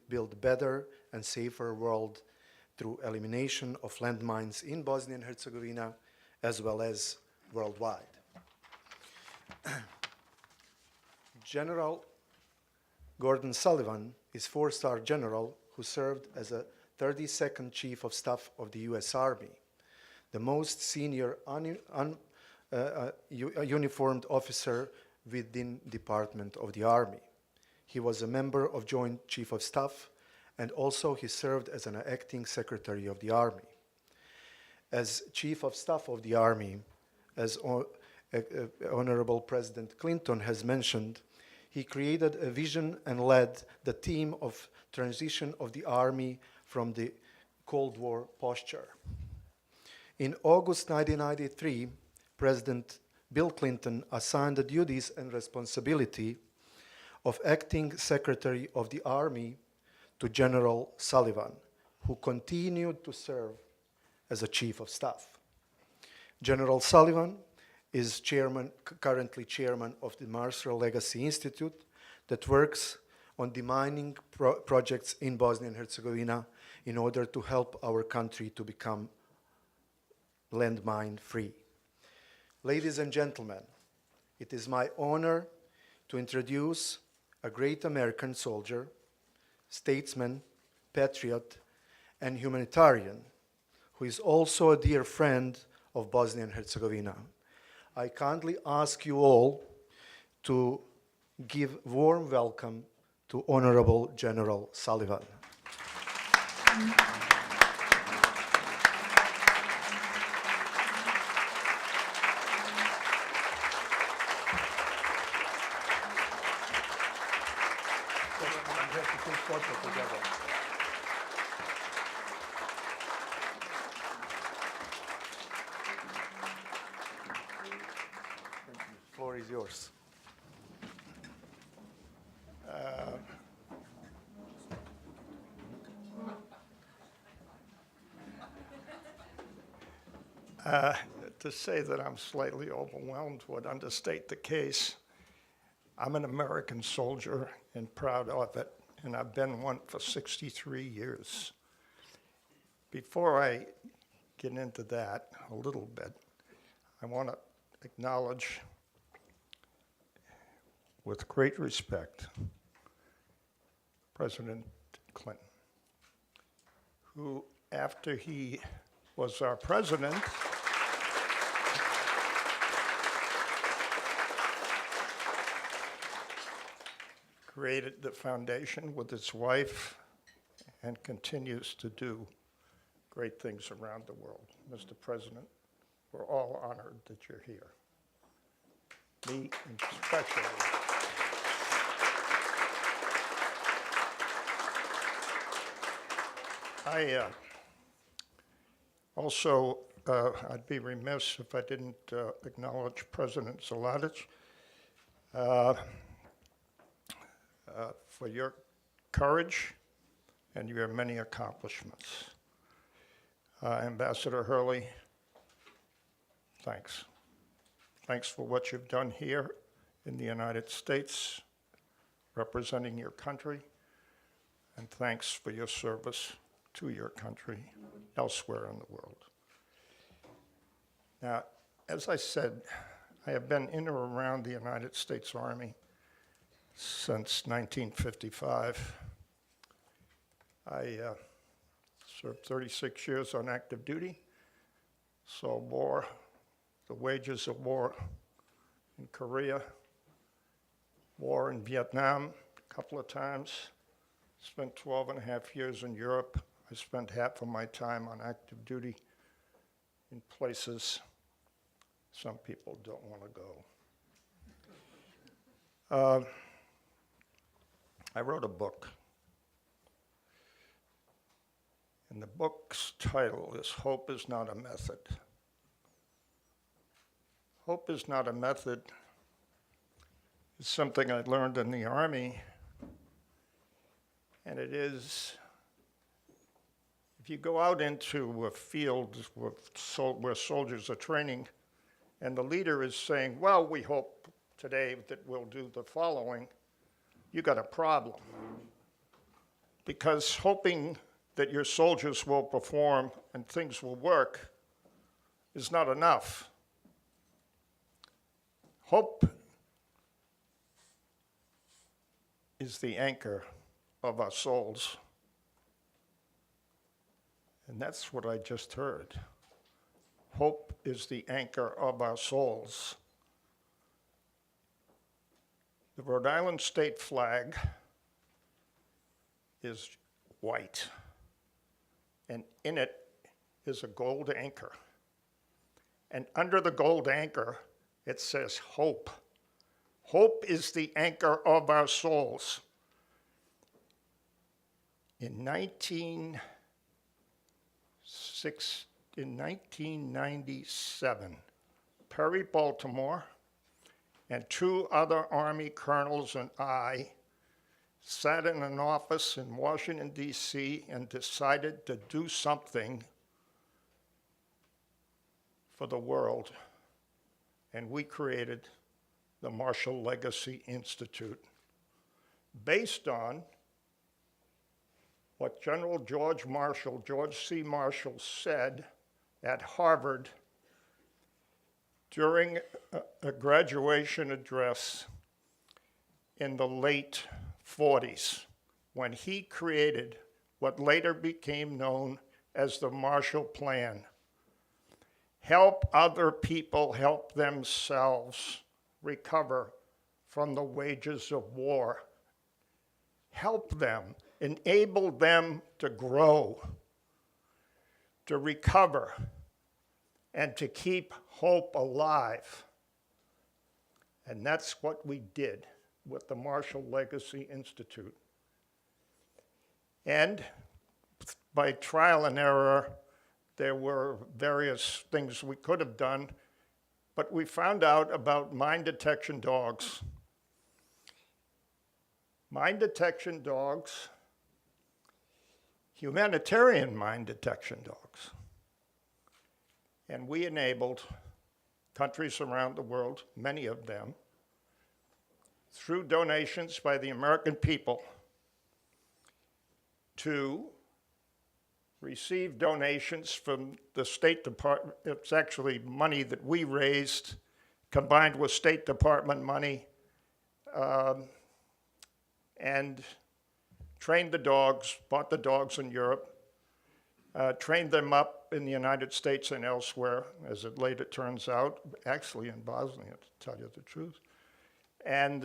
build a better and safer world through elimination of landmines in Bosnia and Herzegovina as well as worldwide. General Gordon Sullivan is four-star general who served as a 32nd Chief of Staff of the U.S. Army, the most senior uniformed officer within Department of the Army. He was a member of Joint Chief of Staff, and also he served as an acting Secretary of the Army. As Chief of Staff of the Army, as Honorable President Clinton has mentioned, he created a vision and led the team of transition of the Army from the Cold War posture. In August 1993, President Bill Clinton assigned the duties and responsibility of acting Secretary of the Army to General Sullivan, who continued to serve as a Chief of Staff. General Sullivan is currently chairman of the Marshall Legacy Institute that works on demining projects in Bosnia and Herzegovina in order to help our country to become landmine free. Ladies and gentlemen, it is my honor to introduce a great American soldier, statesman, patriot, and humanitarian, who is also a dear friend of Bosnia and Herzegovina. I kindly ask you all to give warm welcome to Honorable General Sullivan. The floor is yours.
To say that I'm slightly overwhelmed would understate the case. I'm an American soldier and proud of it, and I've been one for 63 years. Before I get into that a little bit, I want to acknowledge with great respect President Clinton, who, after he was our president, created the foundation with his wife and continues to do great things around the world. Mr. President, we're all honored that you're here. Me especially. I'd be remiss if I didn't acknowledge President Zeladic for your courage and your many accomplishments. Ambassador Hurley, thanks. Thanks for what you've done here in the United States, representing your country, and thanks for your service to your country elsewhere in the world. Now, as I said, I have been in or around the United States Army since 1955. I served 36 years on active duty, saw war, the wages of war in Korea, war in Vietnam a couple of times, spent 12 and a half years in Europe. I spent half of my time on active duty in places some people don't want to go. I wrote a book, and the book's title is Hope is Not a Method. Hope is not a method. It's something I learned in the Army, and it is, if you go out into a field where soldiers are training, and the leader is saying, well, we hope today that we'll do the following, you got a problem. Because hoping that your soldiers will perform and things will work is not enough. Hope is the anchor of our souls. And that's what I just heard. Hope is the anchor of our souls. The Rhode Island state flag is white, and in it is a gold anchor. And under the gold anchor, it says hope. Hope is the anchor of our souls. In 1997, Perry Baltimore and two other Army colonels and I sat in an office in Washington, D.C., and decided to do something for the world. And we created the Marshall Legacy Institute based on what General George C. Marshall said at Harvard during a graduation address in the late 40s, when he created what later became known as the Marshall Plan. Help other people help themselves recover from the wages of war. Help them, enable them to grow, to recover, and to keep hope alive. And that's what we did with the Marshall Legacy Institute. And by trial and error, there were various things we could have done, but we found out about mine detection dogs. Mine detection dogs, humanitarian mine detection dogs, And we enabled countries around the world, many of them, through donations by the American people, to receive donations from the State Department. It's actually money that we raised combined with State Department money, and trained the dogs, bought the dogs in Europe, trained them up in the United States and elsewhere, as it later turns out, actually in Bosnia, to tell you the truth. And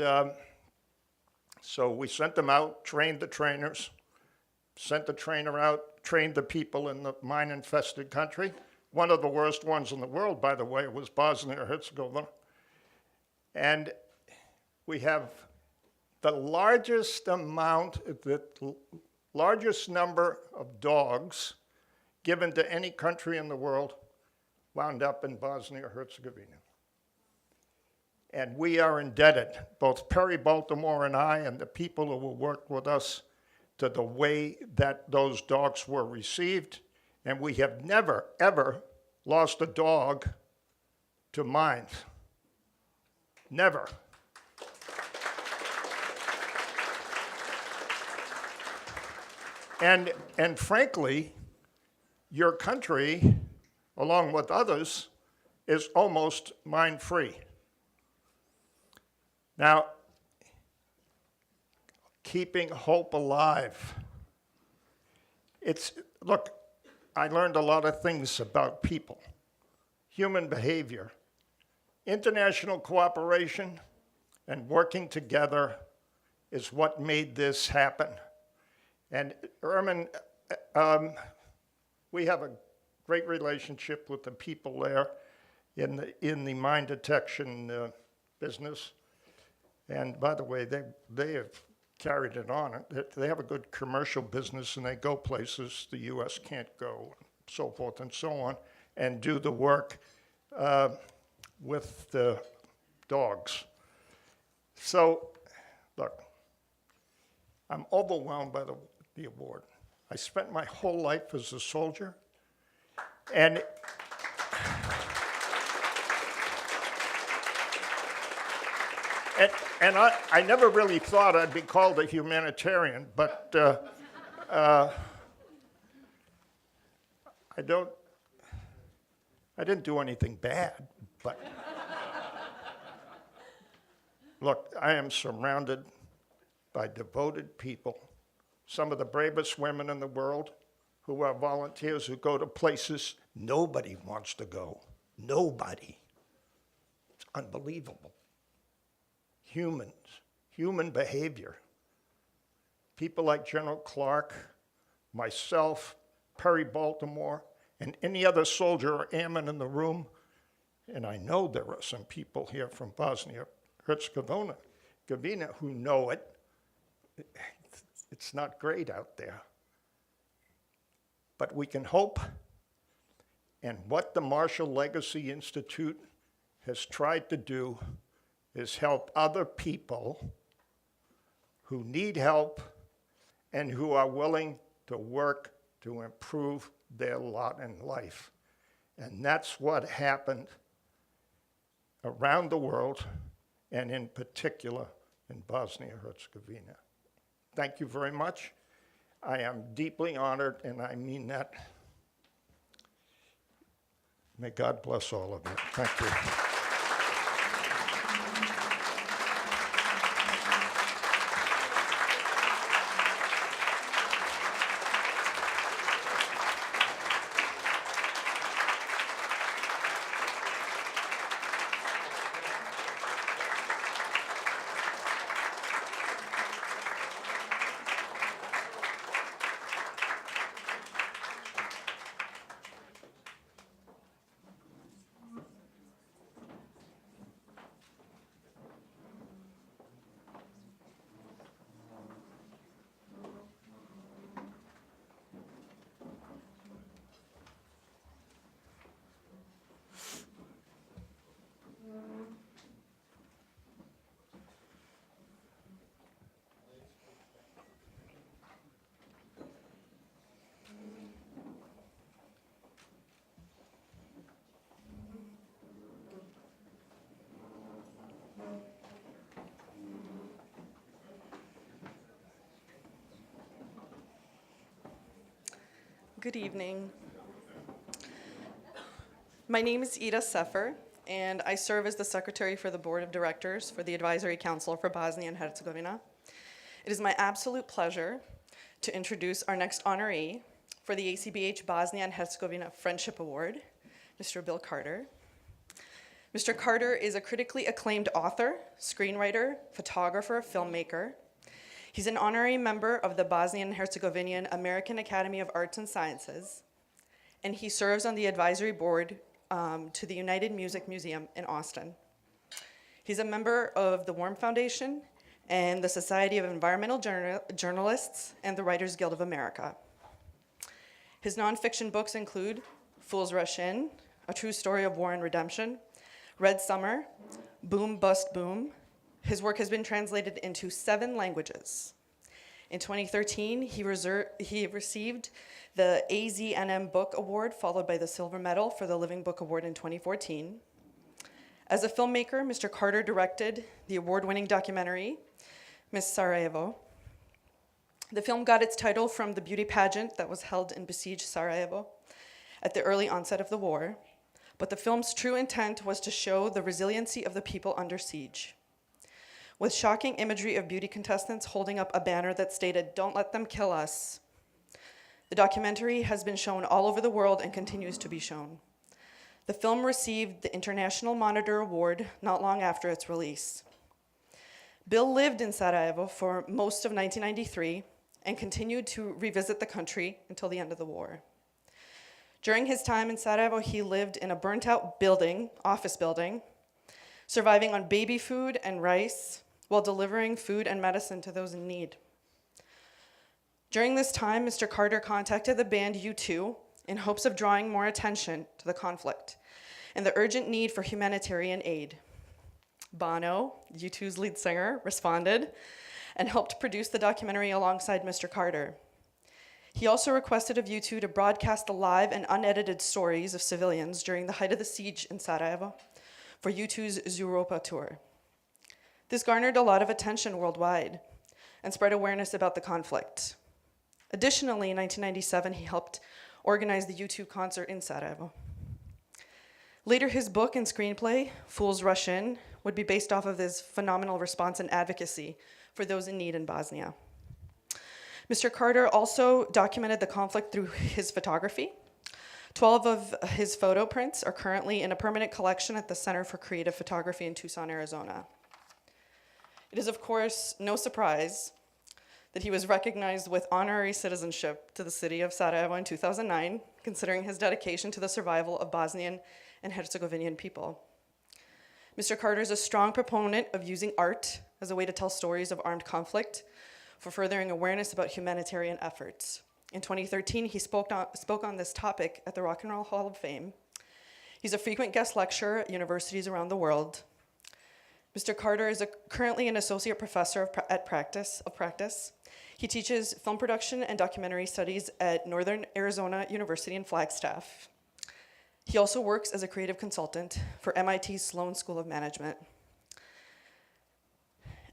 so we sent them out, trained the trainers, sent the trainer out, trained the people in the mine-infested country. One of the worst ones in the world, by the way, was Bosnia and Herzegovina. And we have the largest amount, the largest number of dogs given to any country in the world wound up in Bosnia and Herzegovina. And we are indebted, both Perry Baltimore and I and the people who will work with us, to the way that those dogs were received. And we have never, ever lost a dog to mines. Never. And frankly, your country, along with others, is almost mine-free. Now, keeping hope alive. Look, I learned a lot of things about people, human behavior, international cooperation, and working together is what made this happen. And Ermin, we have a great relationship with the people there in the mine detection business. And by the way, they have carried it on. They have a good commercial business, and they go places the U.S. can't go, so forth and so on, and do the work with the dogs. So, look, I'm overwhelmed by the award. I spent my whole life as a soldier, and I never really thought I'd be called a humanitarian, but I didn't do anything bad, but look, I am surrounded by devoted people, some of the bravest women in the world, who are volunteers who go to places nobody wants to go. Nobody. It's unbelievable. Humans, human behavior. People like General Clark, myself, Perry Baltimore, and any other soldier or airman in the room, and I know there are some people here from Bosnia Herzegovina who know it. It's not great out there. But we can hope, and what the Marshall Legacy Institute has tried to do is help other people who need help and who are willing to work to improve their lot in life. And that's what happened around the world, and in particular in Bosnia and Herzegovina. Thank you very much. I am deeply honored, and I mean that. May God bless all of you. Thank you.
Good evening. My name is Ida Sefer, and I serve as the Secretary for the Board of Directors for the Advisory Council for Bosnia and Herzegovina. It is my absolute pleasure to introduce our next honoree for the ACBH Bosnia and Herzegovina Friendship Award, Mr. Bill Carter. Mr. Carter is a critically acclaimed author, screenwriter, photographer, filmmaker. He's an honorary member of the Bosnian and Herzegovinian American Academy of Arts and Sciences, and he serves on the advisory board to the United Music Museum in Austin. He's a member of the Warm Foundation and the Society of Environmental Journalists and the Writers Guild of America. His nonfiction books include Fools Rush In, A True Story of War and Redemption, Red Summer, Boom Bust Boom. His work has been translated into 7 languages. In 2013, he received the AZNM Book Award, followed by the Silver Medal for the Living Book Award in 2014. As a filmmaker, Mr. Carter directed the award-winning documentary, Miss Sarajevo. The film got its title from the beauty pageant that was held in besieged Sarajevo at the early onset of the war, but the film's true intent was to show the resiliency of the people under siege. With shocking imagery of beauty contestants holding up a banner that stated, "Don't let them kill us." The documentary has been shown all over the world and continues to be shown. The film received the International Monitor Award not long after its release. Bill lived in Sarajevo for most of 1993 and continued to revisit the country until the end of the war. During his time in Sarajevo, he lived in a burnt-out office building, surviving on baby food and rice, while delivering food and medicine to those in need. During this time, Mr. Carter contacted the band U2 in hopes of drawing more attention to the conflict and the urgent need for humanitarian aid. Bono, U2's lead singer, responded and helped produce the documentary alongside Mr. Carter. He also requested of U2 to broadcast the live and unedited stories of civilians during the height of the siege in Sarajevo for U2's Europa tour. This garnered a lot of attention worldwide and spread awareness about the conflict. Additionally, in 1997, he helped organize the U2 concert in Sarajevo. Later, his book and screenplay, Fools Rush In, would be based off of his phenomenal response and advocacy for those in need in Bosnia. Mr. Carter also documented the conflict through his photography. 12 of his photo prints are currently in a permanent collection at the Center for Creative Photography in Tucson, Arizona. It is, of course, no surprise that he was recognized with honorary citizenship to the city of Sarajevo in 2009, considering his dedication to the survival of Bosnian and Herzegovinian people. Mr. Carter is a strong proponent of using art as a way to tell stories of armed conflict for furthering awareness about humanitarian efforts. In 2013, he spoke on this topic at the Rock and Roll Hall of Fame. He's a frequent guest lecturer at universities around the world. Mr. Carter is currently an associate professor of practice. He teaches film production and documentary studies at Northern Arizona University in Flagstaff. He also works as a creative consultant for MIT's Sloan School of Management.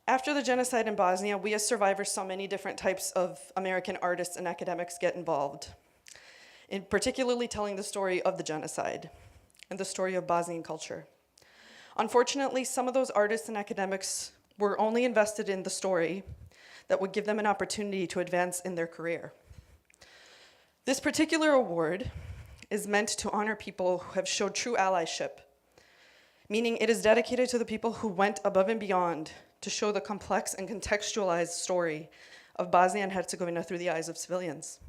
After the genocide in Bosnia, we as survivors saw many different types of American artists and academics get involved, in particularly telling the story of the genocide and the story of Bosnian culture. Unfortunately, some of those artists and academics were only invested in the story that would give them an opportunity to advance in their career. This particular award is meant to honor people who have showed true allyship, meaning it is dedicated to the people who went above and beyond to show the complex and contextualized story of Bosnia and Herzegovina through the eyes of civilians.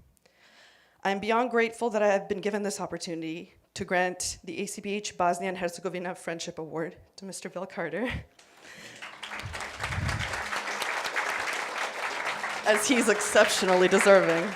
I am beyond grateful that I have been given this opportunity to grant the ACBH Bosnia and Herzegovina Friendship Award to Mr. Bill Carter, as he's exceptionally deserving.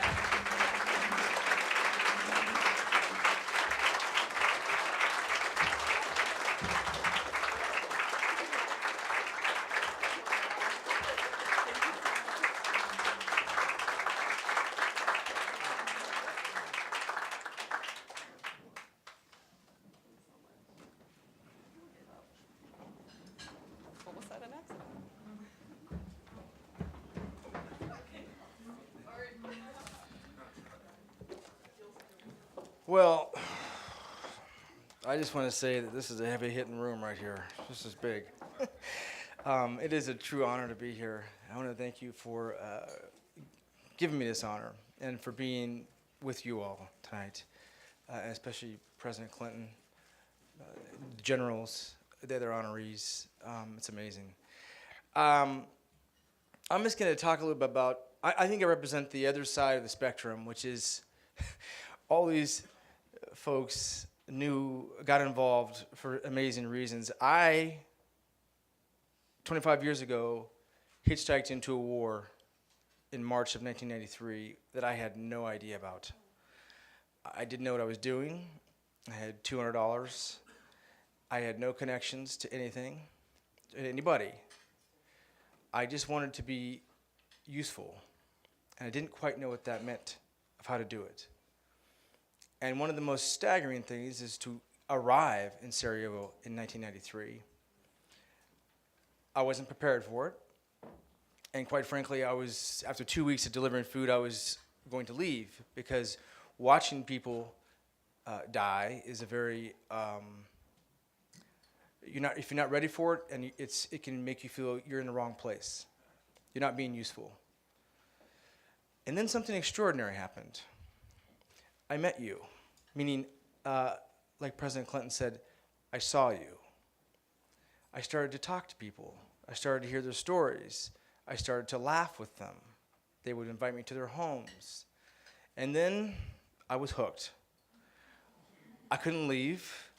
Well, I just want to say that this is a heavy-hitting room right here. This is big. It is a true honor to be here. I want to thank you for giving me this honor and for being with you all tonight, especially President Clinton, generals, the other honorees. It's amazing. I'm just going to talk a little bit about, I think I represent the other side of the spectrum, which is all these folks got involved for amazing reasons. I, 25 years ago, hitchhiked into a war in March of 1993 that I had no idea about. I didn't know what I was doing. I had $200. I had no connections to anything, to anybody. I just wanted to be useful, and I didn't quite know what that meant of how to do it. And one of the most staggering things is to arrive in Sarajevo in 1993. I wasn't prepared for it. And quite frankly, after 2 weeks of delivering food, I was going to leave because watching people die is a very, if you're not ready for it, and it can make you feel you're in the wrong place. You're not being useful. And then something extraordinary happened. I met you, meaning, like President Clinton said, I saw you. I started to talk to people. I started to hear their stories. I started to laugh with them. They would invite me to their homes. And then I was hooked. I couldn't leave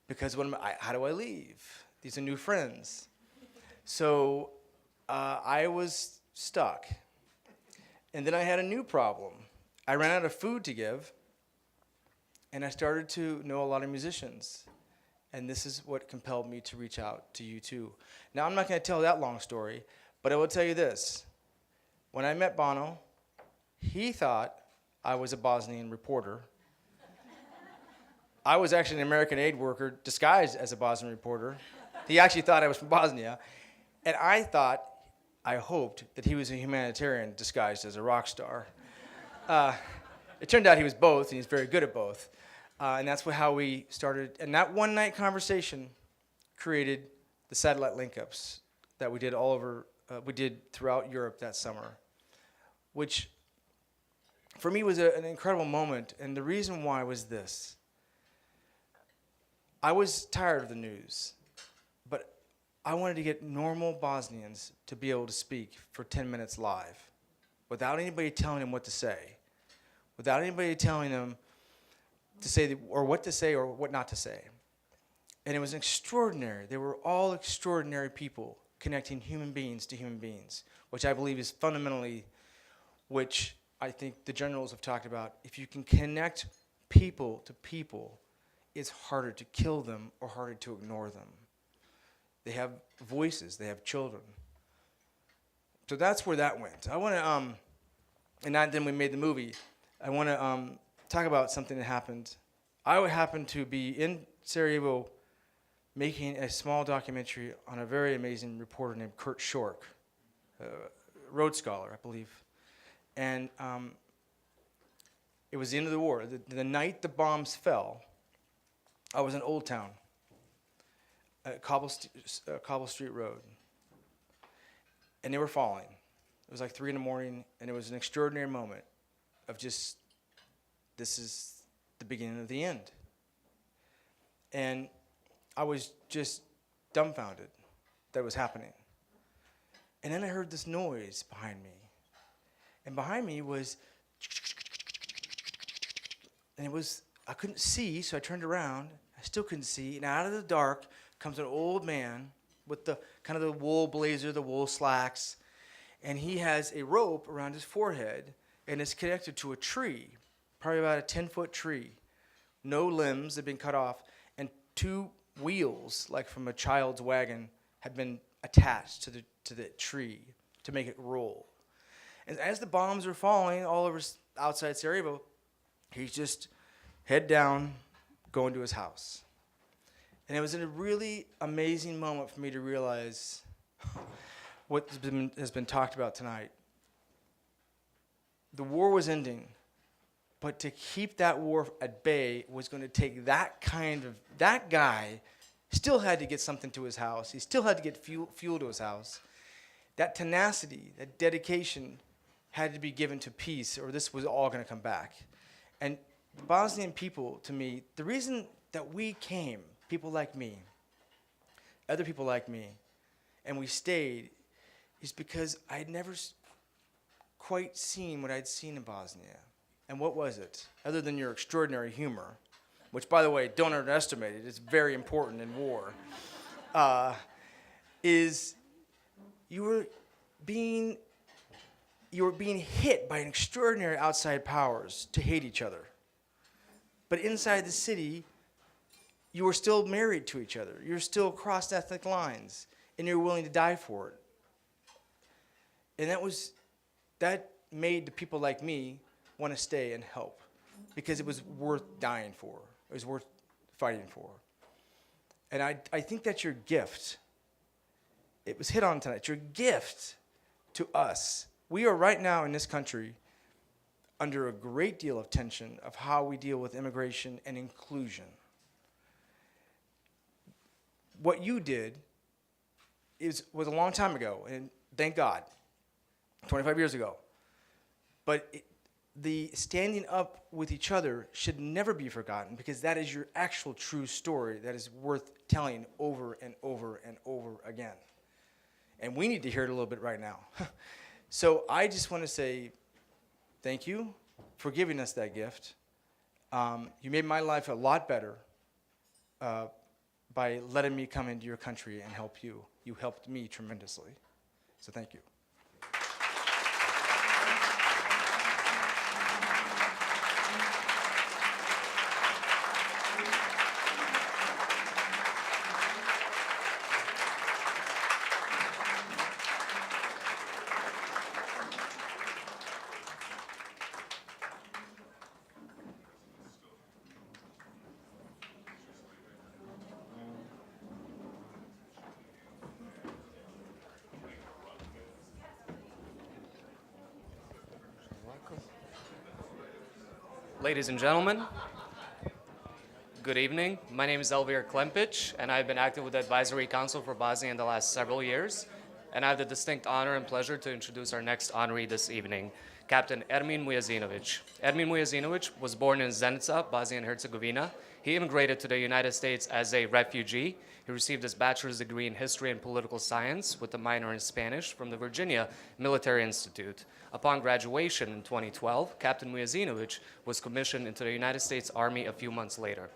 because how do I leave? These are new friends. So I was stuck. And then I had a new problem. I ran out of food to give, and I started to know a lot of musicians. And this is what compelled me to reach out to you too. Now, I'm not going to tell that long story, but I will tell you this. When I met Bono, he thought I was a Bosnian reporter. I was actually an American aid worker disguised as a Bosnian reporter. He actually thought I was from Bosnia. And I hoped that he was a humanitarian disguised as a rock star. It turned out he was both, and he's very good at both. And that's how we started. And that one-night conversation created the satellite link-ups that we did throughout Europe that summer, which for me was an incredible moment. And the reason why was this. I was tired of the news, but I wanted to get normal Bosnians to be able to speak for 10 minutes live without anybody telling them what to say, without anybody telling them to say or what to say or what not to say. And it was extraordinary. They were all extraordinary people connecting human beings to human beings, which I believe is fundamentally, which I think the generals have talked about. If you can connect people to people, it's harder to kill them or harder to ignore them. They have voices. They have children. So that's where that went. I want to, then we made the movie. I want to talk about something that happened. I happened to be in Sarajevo making a small documentary on a very amazing reporter named Kurt Schork, Rhodes Scholar, I believe. And it was the end of the war. The night the bombs fell, I was in Old Town, at Cobble Street Road, and they were falling. It was like 3 in the morning, and it was an extraordinary moment of just, this is the beginning of the end. And I was just dumbfounded that it was happening. And then I heard this noise behind me. And behind me was, and I couldn't see, so I turned around. I still couldn't see, and out of the dark comes an old man with the kind of the wool blazer, the wool slacks, and he has a rope around his forehead, and it's connected to a tree, probably about a 10-foot tree. No limbs had been cut off, and 2 wheels, like from a child's wagon, had been attached to the tree to make it roll. And as the bombs were falling all over outside Sarajevo, he's just head down, going to his house. And it was a really amazing moment for me to realize what has been talked about tonight. The war was ending, But to keep that war at bay was going to take that guy still had to get something to his house. He still had to get fuel to his house. That tenacity, that dedication had to be given to peace, or this was all going to come back. And the Bosnian people, to me, the reason that we came, people like me, other people like me, and we stayed, is because I had never quite seen what I'd seen in Bosnia. And what was it? Other than your extraordinary humor, which, by the way, don't underestimate it, it's very important in war, is you were being hit by an extraordinary outside powers to hate each other. But inside the city, you were still married to each other. You're still crossed ethnic lines, and you're willing to die for it. And that made the people like me want to stay and help, because it was worth dying for. It was worth fighting for. And I think that's your gift. It was hit on tonight. Your gift to us. We are right now in this country under a great deal of tension of how we deal with immigration and inclusion. What you did was a long time ago, and thank God, 25 years ago. But the standing up with each other should never be forgotten, because that is your actual true story that is worth telling over and over and over again. And we need to hear it a little bit right now. So I just want to say thank you for giving us that gift. You made my life a lot better by letting me come into your country and help you. You helped me tremendously. So thank you.
Ladies and gentlemen, good evening. My name is Elvir Klempic, and I've been active with the Advisory Council for Bosnia in the last several years. And I have the distinct honor and pleasure to introduce our next honoree this evening, Captain Ermin Mujazinovic. Ermin Mujazinovic was born in Zenica, Bosnia and Herzegovina. He immigrated to the United States as a refugee. He received his bachelor's degree in history and political science with a minor in Spanish from the Virginia Military Institute. Upon graduation in 2012, Captain Mujazinovic was commissioned into the United States Army a few months later.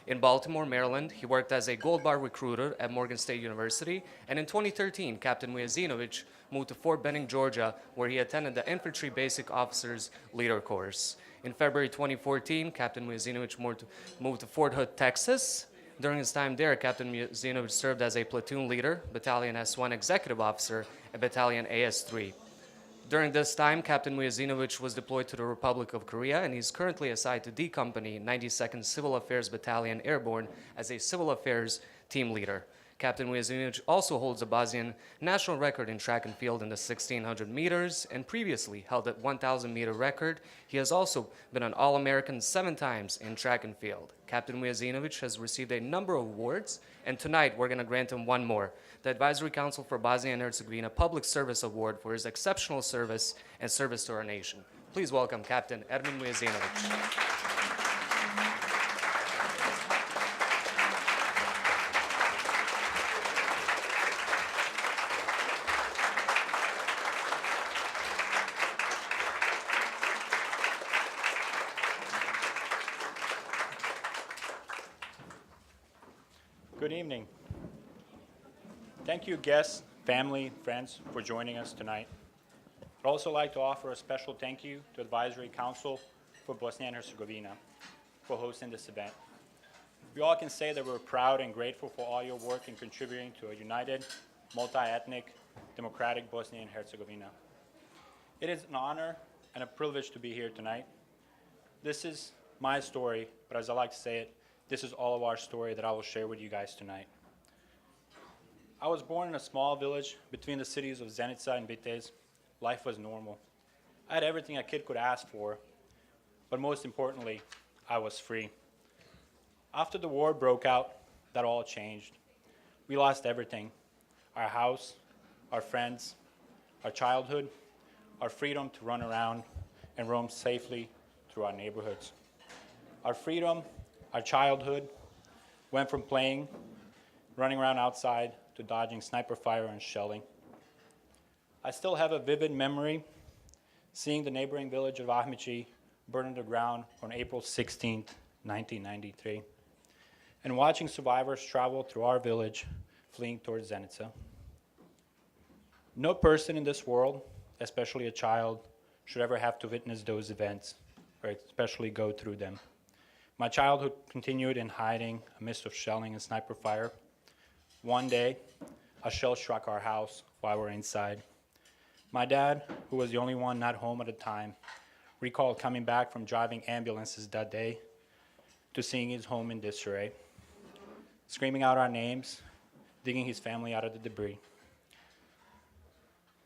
In Baltimore, Maryland, he worked as a Gold Bar recruiter at Morgan State University, and in 2013, Captain Mujazinovic moved to Fort Benning, Georgia, where he attended the Infantry Basic Officers Leader Course. In February 2014, Captain Mujazinovic moved to Fort Hood, Texas. During his time there, Captain Mujazinovic served as a platoon leader, Battalion S1 Executive Officer, and Battalion AS3. During this time, Captain Mujazinovic was deployed to the Republic of Korea, and he's currently assigned to D Company, 92nd Civil Affairs Battalion Airborne, as a civil affairs team leader. Captain Mujazinovic also holds a Bosnian national record in track and field in the 1,600 meters, and previously held a 1,000-meter record. He has also been an All-American 7 times in track and field. Captain Mujazinovic has received a number of awards, and tonight we're going to grant him one more, the Advisory Council for Bosnia and Herzegovina Public Service Award for his exceptional service and service to our nation. Please welcome Captain Ermin Mujazinovic.
Good evening. Thank you, guests, family, friends, for joining us tonight. I'd also like to offer a special thank you to Advisory Council for Bosnia and Herzegovina for hosting this event. We all can say that we're proud and grateful for all your work in contributing to a united, multi-ethnic, democratic Bosnia and Herzegovina. It is an honor and a privilege to be here tonight. This is my story, but as I like to say it, this is all of our story that I will share with you guys tonight. I was born in a small village between the cities of Zenica and BiH. Life was normal. I had everything a kid could ask for, but most importantly, I was free. After the war broke out, that all changed. We lost everything: our house, our friends, our childhood, our freedom to run around and roam safely through our neighborhoods. Our freedom, our childhood, went from playing, running around outside, to dodging sniper fire and shelling. I still have a vivid memory seeing the neighboring village of Ahmići burn to the ground on April 16th, 1993, and watching survivors travel through our village, fleeing towards Zenica. No person in this world, especially a child, should ever have to witness those events, or especially go through them. My childhood continued in hiding amidst of shelling and sniper fire. One day, a shell struck our house while we were inside. My dad, who was the only one not home at the time, recalled coming back from driving ambulances that day to seeing his home in disarray, screaming out our names, digging his family out of the debris.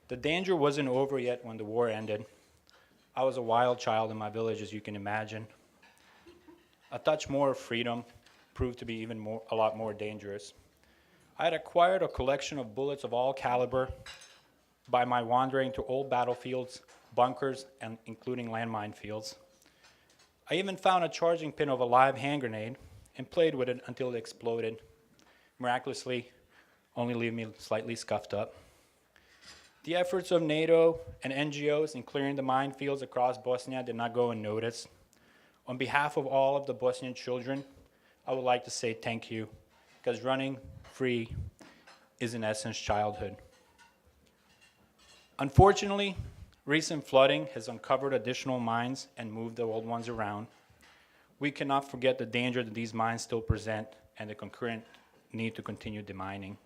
The danger wasn't over yet when the war ended. I was a wild child in my village, as you can imagine. A touch more of freedom proved to be a lot more dangerous. I had acquired a collection of bullets of all caliber by my wandering to old battlefields, bunkers, and including landmine fields. I even found a charging pin of a live hand grenade and played with it until it exploded, miraculously only leaving me slightly scuffed up. The efforts of NATO and NGOs in clearing the minefields across Bosnia did not go unnoticed. On behalf of all of the Bosnian children, I would like to say thank you, because running free is in essence childhood. Unfortunately, recent flooding has uncovered additional mines and moved the old ones around. We cannot forget the danger that these mines still present and the concurrent need to continue demining.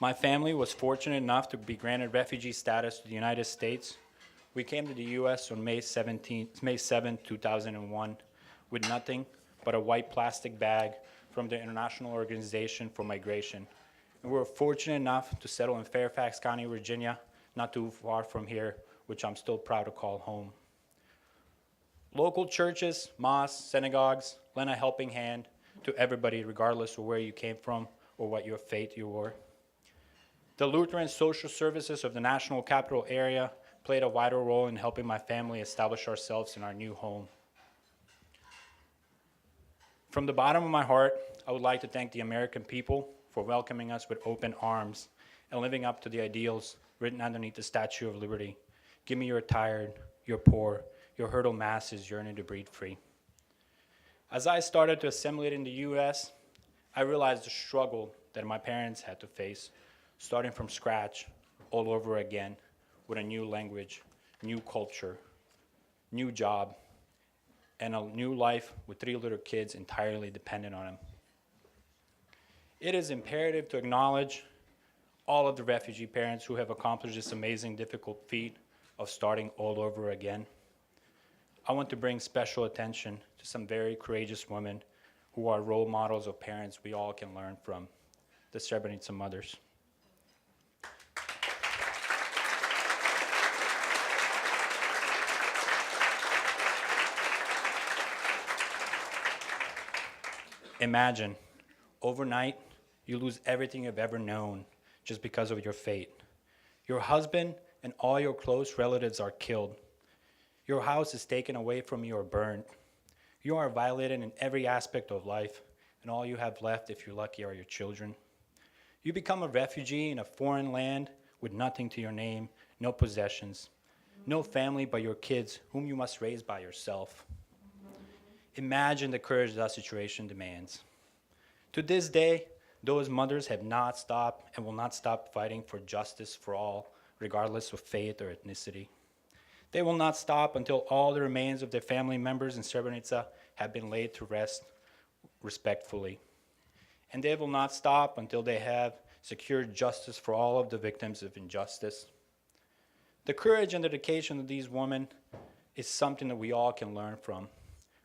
My family was fortunate enough to be granted refugee status to the United States. We came to the U.S. on May 7, 2001, with nothing but a white plastic bag from the International Organization for Migration. And we were fortunate enough to settle in Fairfax County, Virginia, not too far from here, which I'm still proud to call home. Local churches, mosques, synagogues lend a helping hand to everybody, regardless of where you came from or what your faith you were. The Lutheran Social Services of the National Capital Area played a vital role in helping my family establish ourselves in our new home. From the bottom of my heart, I would like to thank the American people for welcoming us with open arms and living up to the ideals written underneath the Statue of Liberty. Give me your tired, your poor, your hurtle masses yearning to breathe free. As I started to assimilate in the U.S., I realized the struggle that my parents had to face, starting from scratch all over again with a new language, new culture, new job, and a new life with 3 little kids entirely dependent on him. It is imperative to acknowledge all of the refugee parents who have accomplished this amazing, difficult feat of starting all over again. I want to bring special attention to some very courageous women who are role models of parents we all can learn from, the Srebrenica mothers. Imagine, overnight, you lose everything you've ever known just because of your fate. Your husband and all your close relatives are killed. Your house is taken away from you or burned. You are violated in every aspect of life, and all you have left, if you're lucky, are your children. You become a refugee in a foreign land with nothing to your name, no possessions, no family but your kids, whom you must raise by yourself. Imagine the courage that situation demands. To this day, those mothers have not stopped and will not stop fighting for justice for all, regardless of faith or ethnicity. They will not stop until all the remains of their family members in Srebrenica have been laid to rest respectfully. And they will not stop until they have secured justice for all of the victims of injustice. The courage and dedication of these women is something that we all can learn from.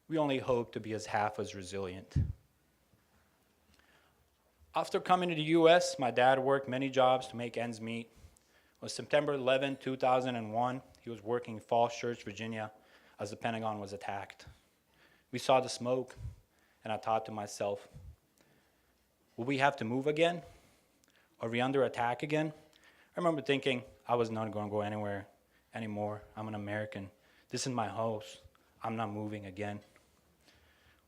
We only hope to be half as resilient. After coming to the U.S., my dad worked many jobs to make ends meet. On September 11, 2001, he was working in Falls Church, Virginia, as the Pentagon was attacked. We saw the smoke, and I thought to myself, will we have to move again? Are we under attack again? I remember thinking, I was not going to go anywhere anymore. I'm an American. This is my house. I'm not moving again.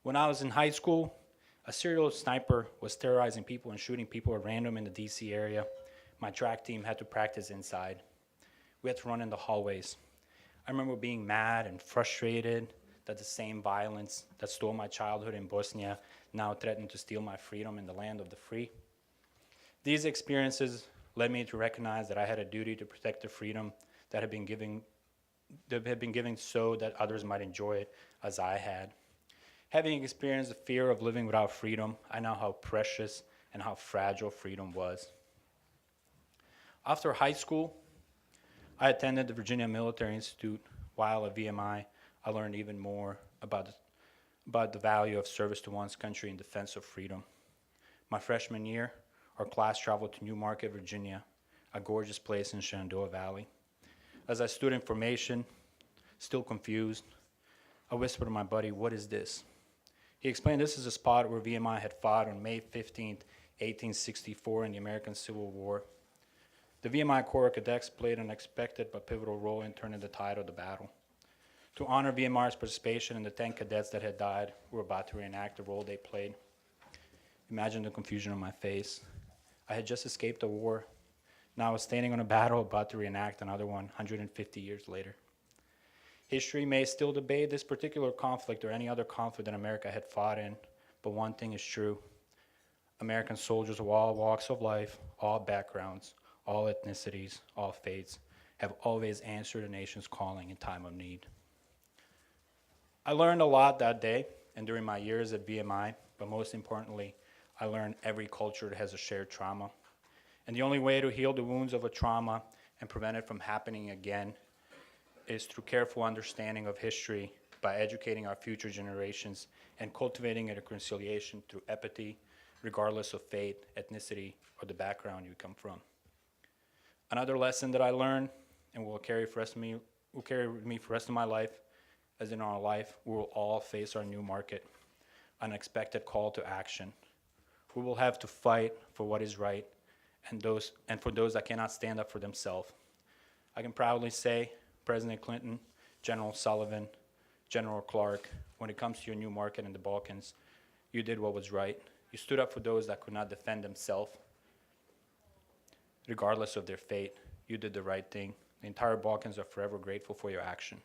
When I was in high school, a serial sniper was terrorizing people and shooting people at random in the DC area. My track team had to practice inside. We had to run in the hallways. I remember being mad and frustrated that the same violence that stole my childhood in Bosnia now threatened to steal my freedom in the land of the free. These experiences led me to recognize that I had a duty to protect the freedom that had been given so that others might enjoy it as I had. Having experienced the fear of living without freedom, I know how precious and how fragile freedom was. After high school, I attended the Virginia Military Institute. While at VMI, I learned even more about the value of service to one's country in defense of freedom. My freshman year, our class traveled to Newmarket, Virginia, a gorgeous place in Shenandoah Valley. As I stood in formation, still confused, I whispered to my buddy, "What is this?" He explained this is a spot where VMI had fought on May 15, 1864 in the American Civil War. The VMI Corps of Cadets played an unexpected but pivotal role in turning the tide of the battle. To honor VMI's participation in the 10 cadets that had died, we were about to reenact the role they played. Imagine the confusion on my face. I had just escaped a war. Now I was standing on a battle about to reenact another one 150 years later. History may still debate this particular conflict or any other conflict that America had fought in, but one thing is true. American soldiers of all walks of life, all backgrounds, all ethnicities, all faiths, have always answered a nation's calling in time of need. I learned a lot that day and during my years at VMI, but most importantly, I learned every culture has a shared trauma. And the only way to heal the wounds of a trauma and prevent it from happening again is through careful understanding of history, by educating our future generations, and cultivating a reconciliation through empathy, regardless of faith, ethnicity, or the background you come from. Another lesson that I learned and will carry with me for the rest of my life, as in our life, we will all face our new market, an unexpected call to action. We will have to fight for what is right and for those that cannot stand up for themselves. I can proudly say, President Clinton, General Sullivan, General Clark, when it comes to your new market in the Balkans, you did what was right. You stood up for those that could not defend themselves, regardless of their fate. You did the right thing. The entire Balkans are forever grateful for your action.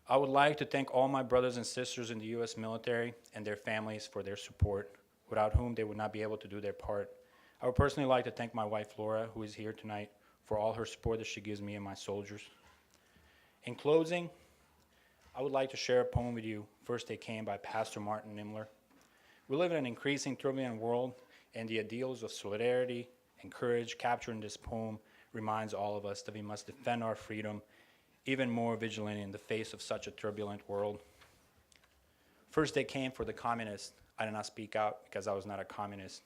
I would like to thank all my brothers and sisters in the U.S. military and their families for their support, without whom they would not be able to do their part. I would personally like to thank my wife, Laura, who is here tonight, for all her support that she gives me and my soldiers. In closing, I would like to share a poem with you, First They Came by Pastor Martin Niemöller. We live in an increasing turbulent world, and the ideals of solidarity and courage captured in this poem reminds all of us that we must defend our freedom even more vigilantly in the face of such a turbulent world. First they came for the communists. I did not speak out because I was not a communist.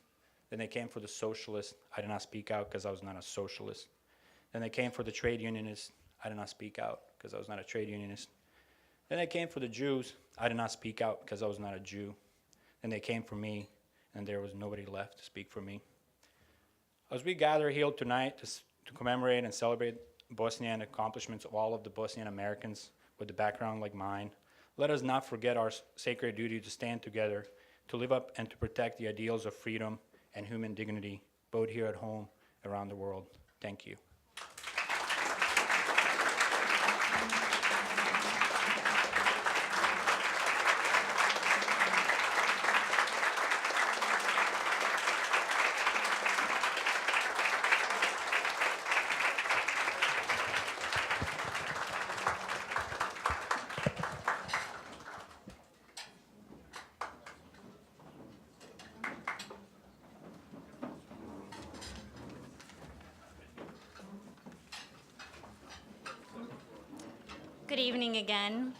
Then they came for the socialists. I did not speak out because I was not a socialist. Then they came for the trade unionists. I did not speak out because I was not a trade unionist. Then they came for the Jews. I did not speak out because I was not a Jew. Then they came for me, and there was nobody left to speak for me. As we gather here tonight to commemorate and celebrate Bosnian accomplishments of all of the Bosnian Americans with a background like mine, let us not forget our sacred duty to stand together, to live up and to protect the ideals of freedom and human dignity, both here at home and around the world. Thank you.
Good evening again.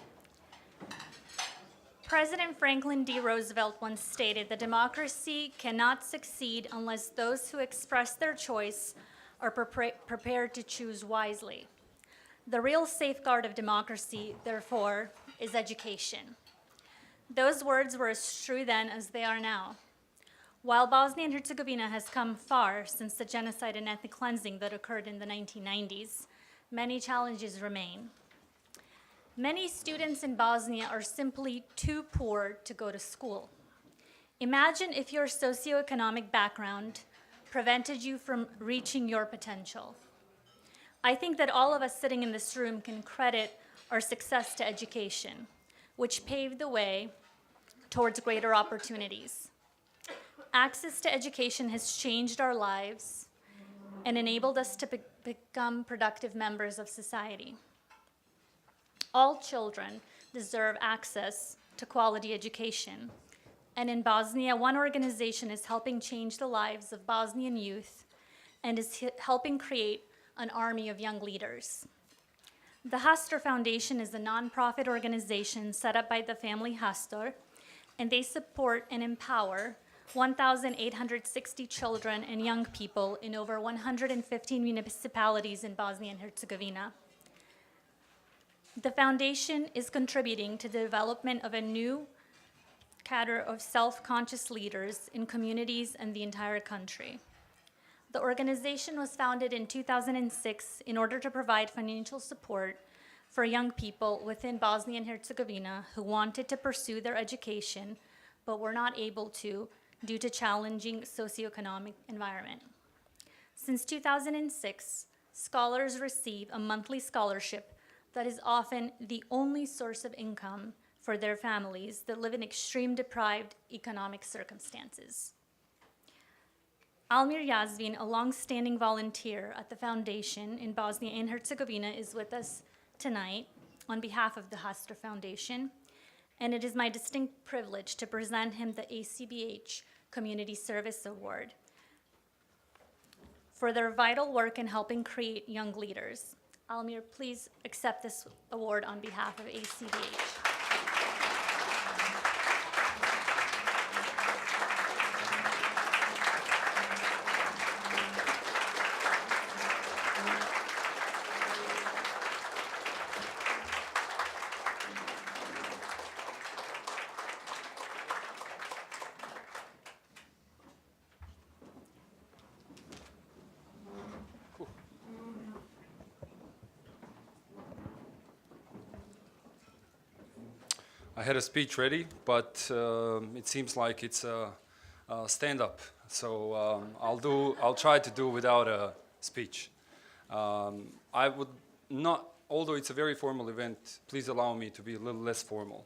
President Franklin D. Roosevelt once stated that democracy cannot succeed unless those who express their choice are prepared to choose wisely. The real safeguard of democracy, therefore, is education. Those words were as true then as they are now. While Bosnia and Herzegovina has come far since the genocide and ethnic cleansing that occurred in the 1990s, many challenges remain. Many students in Bosnia are simply too poor to go to school. Imagine if your socioeconomic background prevented you from reaching your potential. I think that all of us sitting in this room can credit our success to education, which paved the way towards greater opportunities. Access to education has changed our lives and enabled us to become productive members of society. All children deserve access to quality education. And in Bosnia, one organization is helping change the lives of Bosnian youth and is helping create an army of young leaders. The Hastor Foundation is a nonprofit organization set up by the family Hastor, and they support and empower 1,860 children and young people in over 115 municipalities in Bosnia and Herzegovina. The foundation is contributing to the development of a new cadre of self-conscious leaders in communities and the entire country. The organization was founded in 2006 in order to provide financial support for young people within Bosnia and Herzegovina who wanted to pursue their education but were not able to due to challenging socioeconomic environment. Since 2006, scholars receive a monthly scholarship that is often the only source of income for their families that live in extreme deprived economic circumstances. Almir Yazvin, a long-standing volunteer at the foundation in Bosnia and Herzegovina, is with us tonight on behalf of the Hastor Foundation, and it is my distinct privilege to present him the ACBH Community Service Award for their vital work in helping create young leaders. Almir, please accept this award on behalf of ACBH.
I had a speech ready, but it seems like it's a stand-up. So I'll try to do without a speech. I would not, although it's a very formal event, please allow me to be a little less formal.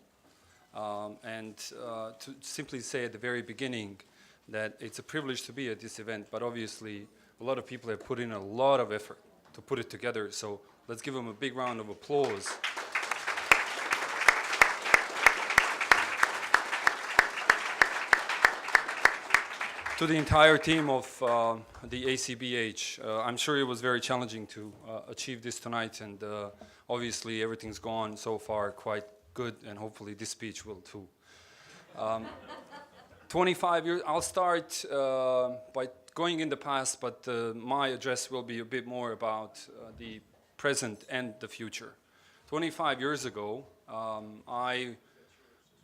And to simply say at the very beginning that it's a privilege to be at this event, but obviously a lot of people have put in a lot of effort to put it together. So let's give them a big round of applause. To the entire team of the ACBH, I'm sure it was very challenging to achieve this tonight, and obviously everything's gone so far quite good, and hopefully this speech will too. 25 years, I'll start by going in the past, but my address will be a bit more about the present and the future. 25 years ago, I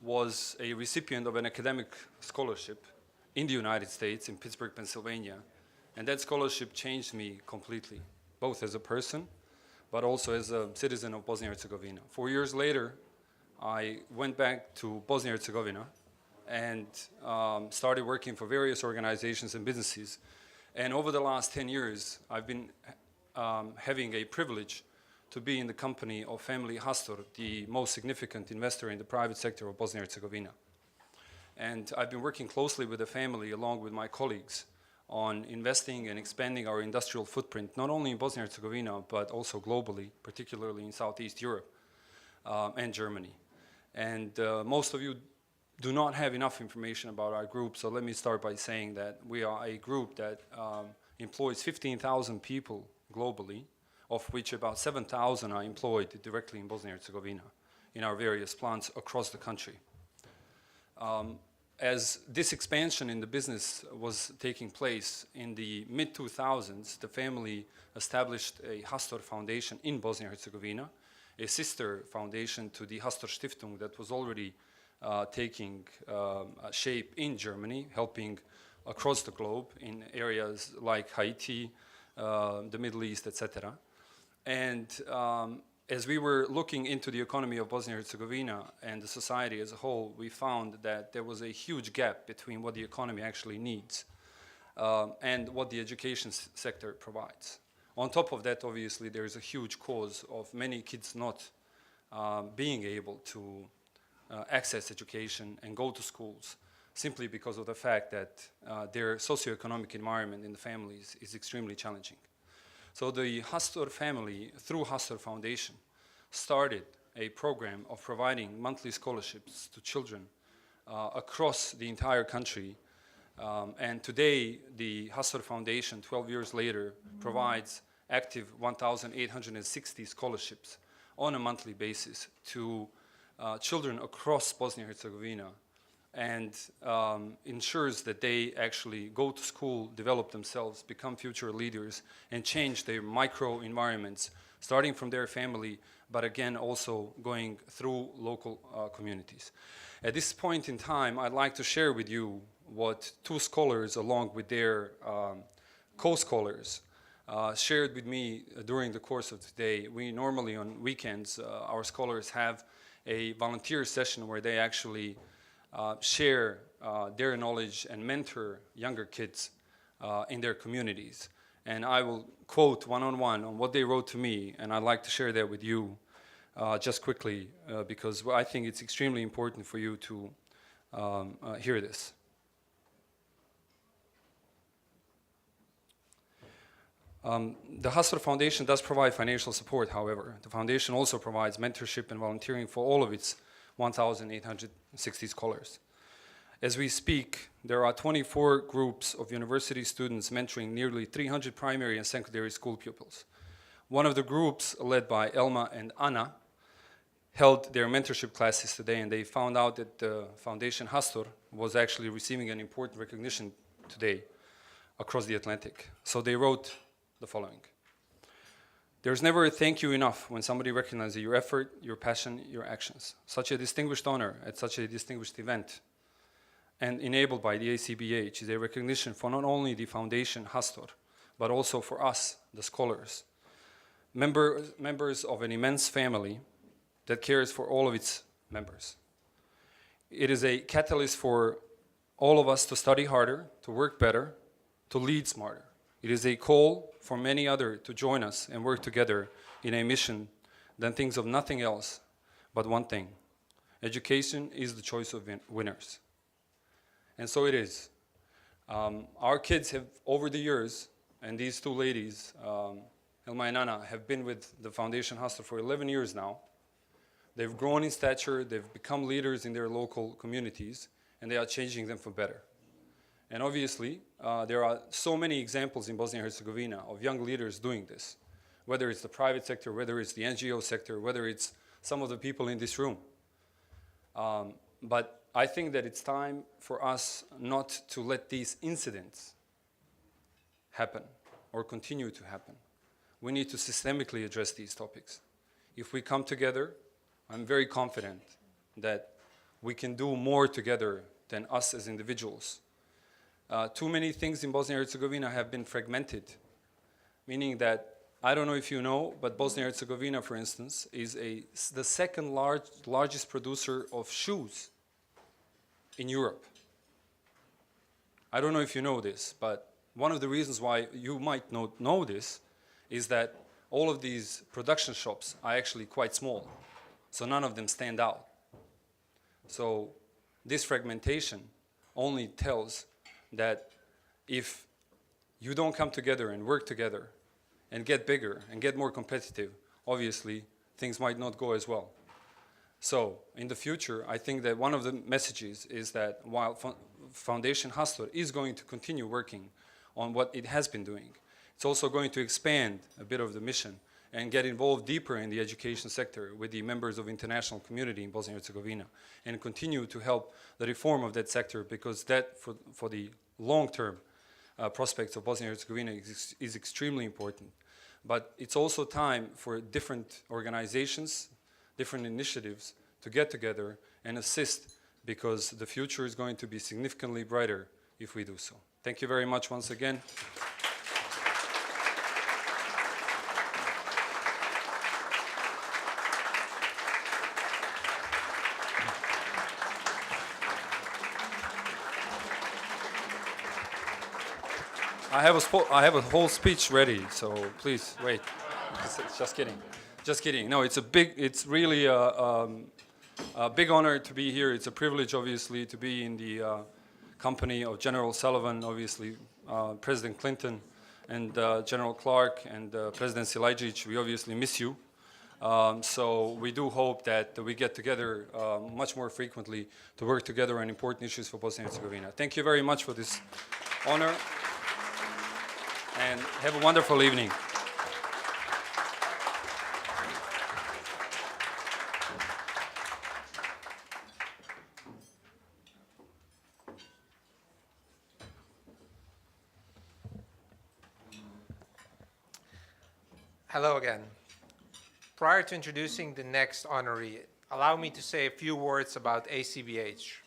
was a recipient of an academic scholarship in the United States, in Pittsburgh, Pennsylvania. And that scholarship changed me completely, both as a person, but also as a citizen of Bosnia and Herzegovina. 4 years later, I went back to Bosnia and Herzegovina and started working for various organizations and businesses. And over the last 10 years, I've been having a privilege to be in the company of family Hastor, the most significant investor in the private sector of Bosnia and Herzegovina. And I've been working closely with the family along with my colleagues on investing and expanding our industrial footprint, not only in Bosnia and Herzegovina, but also globally, particularly in Southeast Europe and Germany. And most of you do not have enough information about our group, so let me start by saying that we are a group that employs 15,000 people globally, of which about 7,000 are employed directly in Bosnia and Herzegovina in our various plants across the country. as this expansion in the business was taking place in the mid-2000s, the family established a Hastor Foundation in Bosnia and Herzegovina, a sister foundation to the Hastor Stiftung that was already taking shape in Germany, helping across the globe in areas like Haiti, the Middle East, etc. And as we were looking into the economy of Bosnia and Herzegovina and the society as a whole, we found that there was a huge gap between what the economy actually needs and what the education sector provides. On top of that, obviously, there is a huge cause of many kids not being able to access education and go to schools simply because of the fact that their socioeconomic environment in the families is extremely challenging. So the Hastor family, through Hastor Foundation, started a program of providing monthly scholarships to children across the entire country. And today, the Hastor Foundation, 12 years later, provides active 1,860 scholarships on a monthly basis to children across Bosnia and Herzegovina, and ensures that they actually go to school, develop themselves, become future leaders, and change their micro-environments, starting from their family, but again also going through local communities. At this point in time, I'd like to share with you what two scholars, along with their co-scholars, shared with me during the course of the day. We normally, on weekends, our scholars have a volunteer session where they actually share their knowledge and mentor younger kids in their communities. And I will quote one-on-one on what they wrote to me, and I'd like to share that with you just quickly because I think it's extremely important for you to hear this. The Hastor Foundation does provide financial support, however. The foundation also provides mentorship and volunteering for all of its 1,860 scholars. As we speak, there are 24 groups of university students mentoring nearly 300 primary and secondary school pupils. One of the groups, led by Elma and Anna, held their mentorship classes today, and they found out that the Foundation Hastor was actually receiving an important recognition today across the Atlantic. So they wrote the following: "There's never a thank you enough when somebody recognizes your effort, your passion, your actions. Such a distinguished honor at such a distinguished event and enabled by the ACBH is a recognition for not only the Foundation Hastor, but also for us, the scholars, members of an immense family that cares for all of its members. It is a catalyst for all of us to study harder, to work better, to lead smarter. It is a call for many others to join us and work together in a mission that thinks of nothing else but one thing: education is the choice of winners." And so it is. Our kids have, over the years, and these two ladies, Elma and Anna, have been with the Foundation Hastor for 11 years now. They've grown in stature, they've become leaders in their local communities, and they are changing them for better. And obviously, there are so many examples in Bosnia and Herzegovina of young leaders doing this, whether it's the private sector, whether it's the NGO sector, whether it's some of the people in this room. But I think that it's time for us not to let these incidents happen or continue to happen. We need to systemically address these topics. If we come together, I'm very confident that we can do more together than us as individuals. Too many things in Bosnia and Herzegovina have been fragmented, meaning that, I don't know if you know, but Bosnia and Herzegovina, for instance, is the second largest producer of shoes in Europe. I don't know if you know this, but one of the reasons why you might not know this is that all of these production shops are actually quite small, so none of them stand out. So this fragmentation only tells that if you don't come together and work together and get bigger and get more competitive, obviously things might not go as well. So in the future, I think that one of the messages is that while Foundation Hastor is going to continue working on what it has been doing, it's also going to expand a bit of the mission and get involved deeper in the education sector with the members of international community in Bosnia and Herzegovina, and continue to help the reform of that sector, because that, for the long-term prospects of Bosnia and Herzegovina is extremely important. But it's also time for different organizations, different initiatives to get together and assist, because the future is going to be significantly brighter if we do so. Thank you very much once again. I have a whole speech ready, so please wait. Just kidding. Just kidding. No, it's really a big honor to be here. It's a privilege, obviously, to be in the company of General Sullivan, obviously, President Clinton, and General Clark, and President Silajdžić. We obviously miss you. So we do hope that we get together much more frequently to work together on important issues for Bosnia and Herzegovina. Thank you very much for this honor, and have a wonderful evening.
Hello again. Prior to introducing the next honoree, allow me to say a few words about ACBH.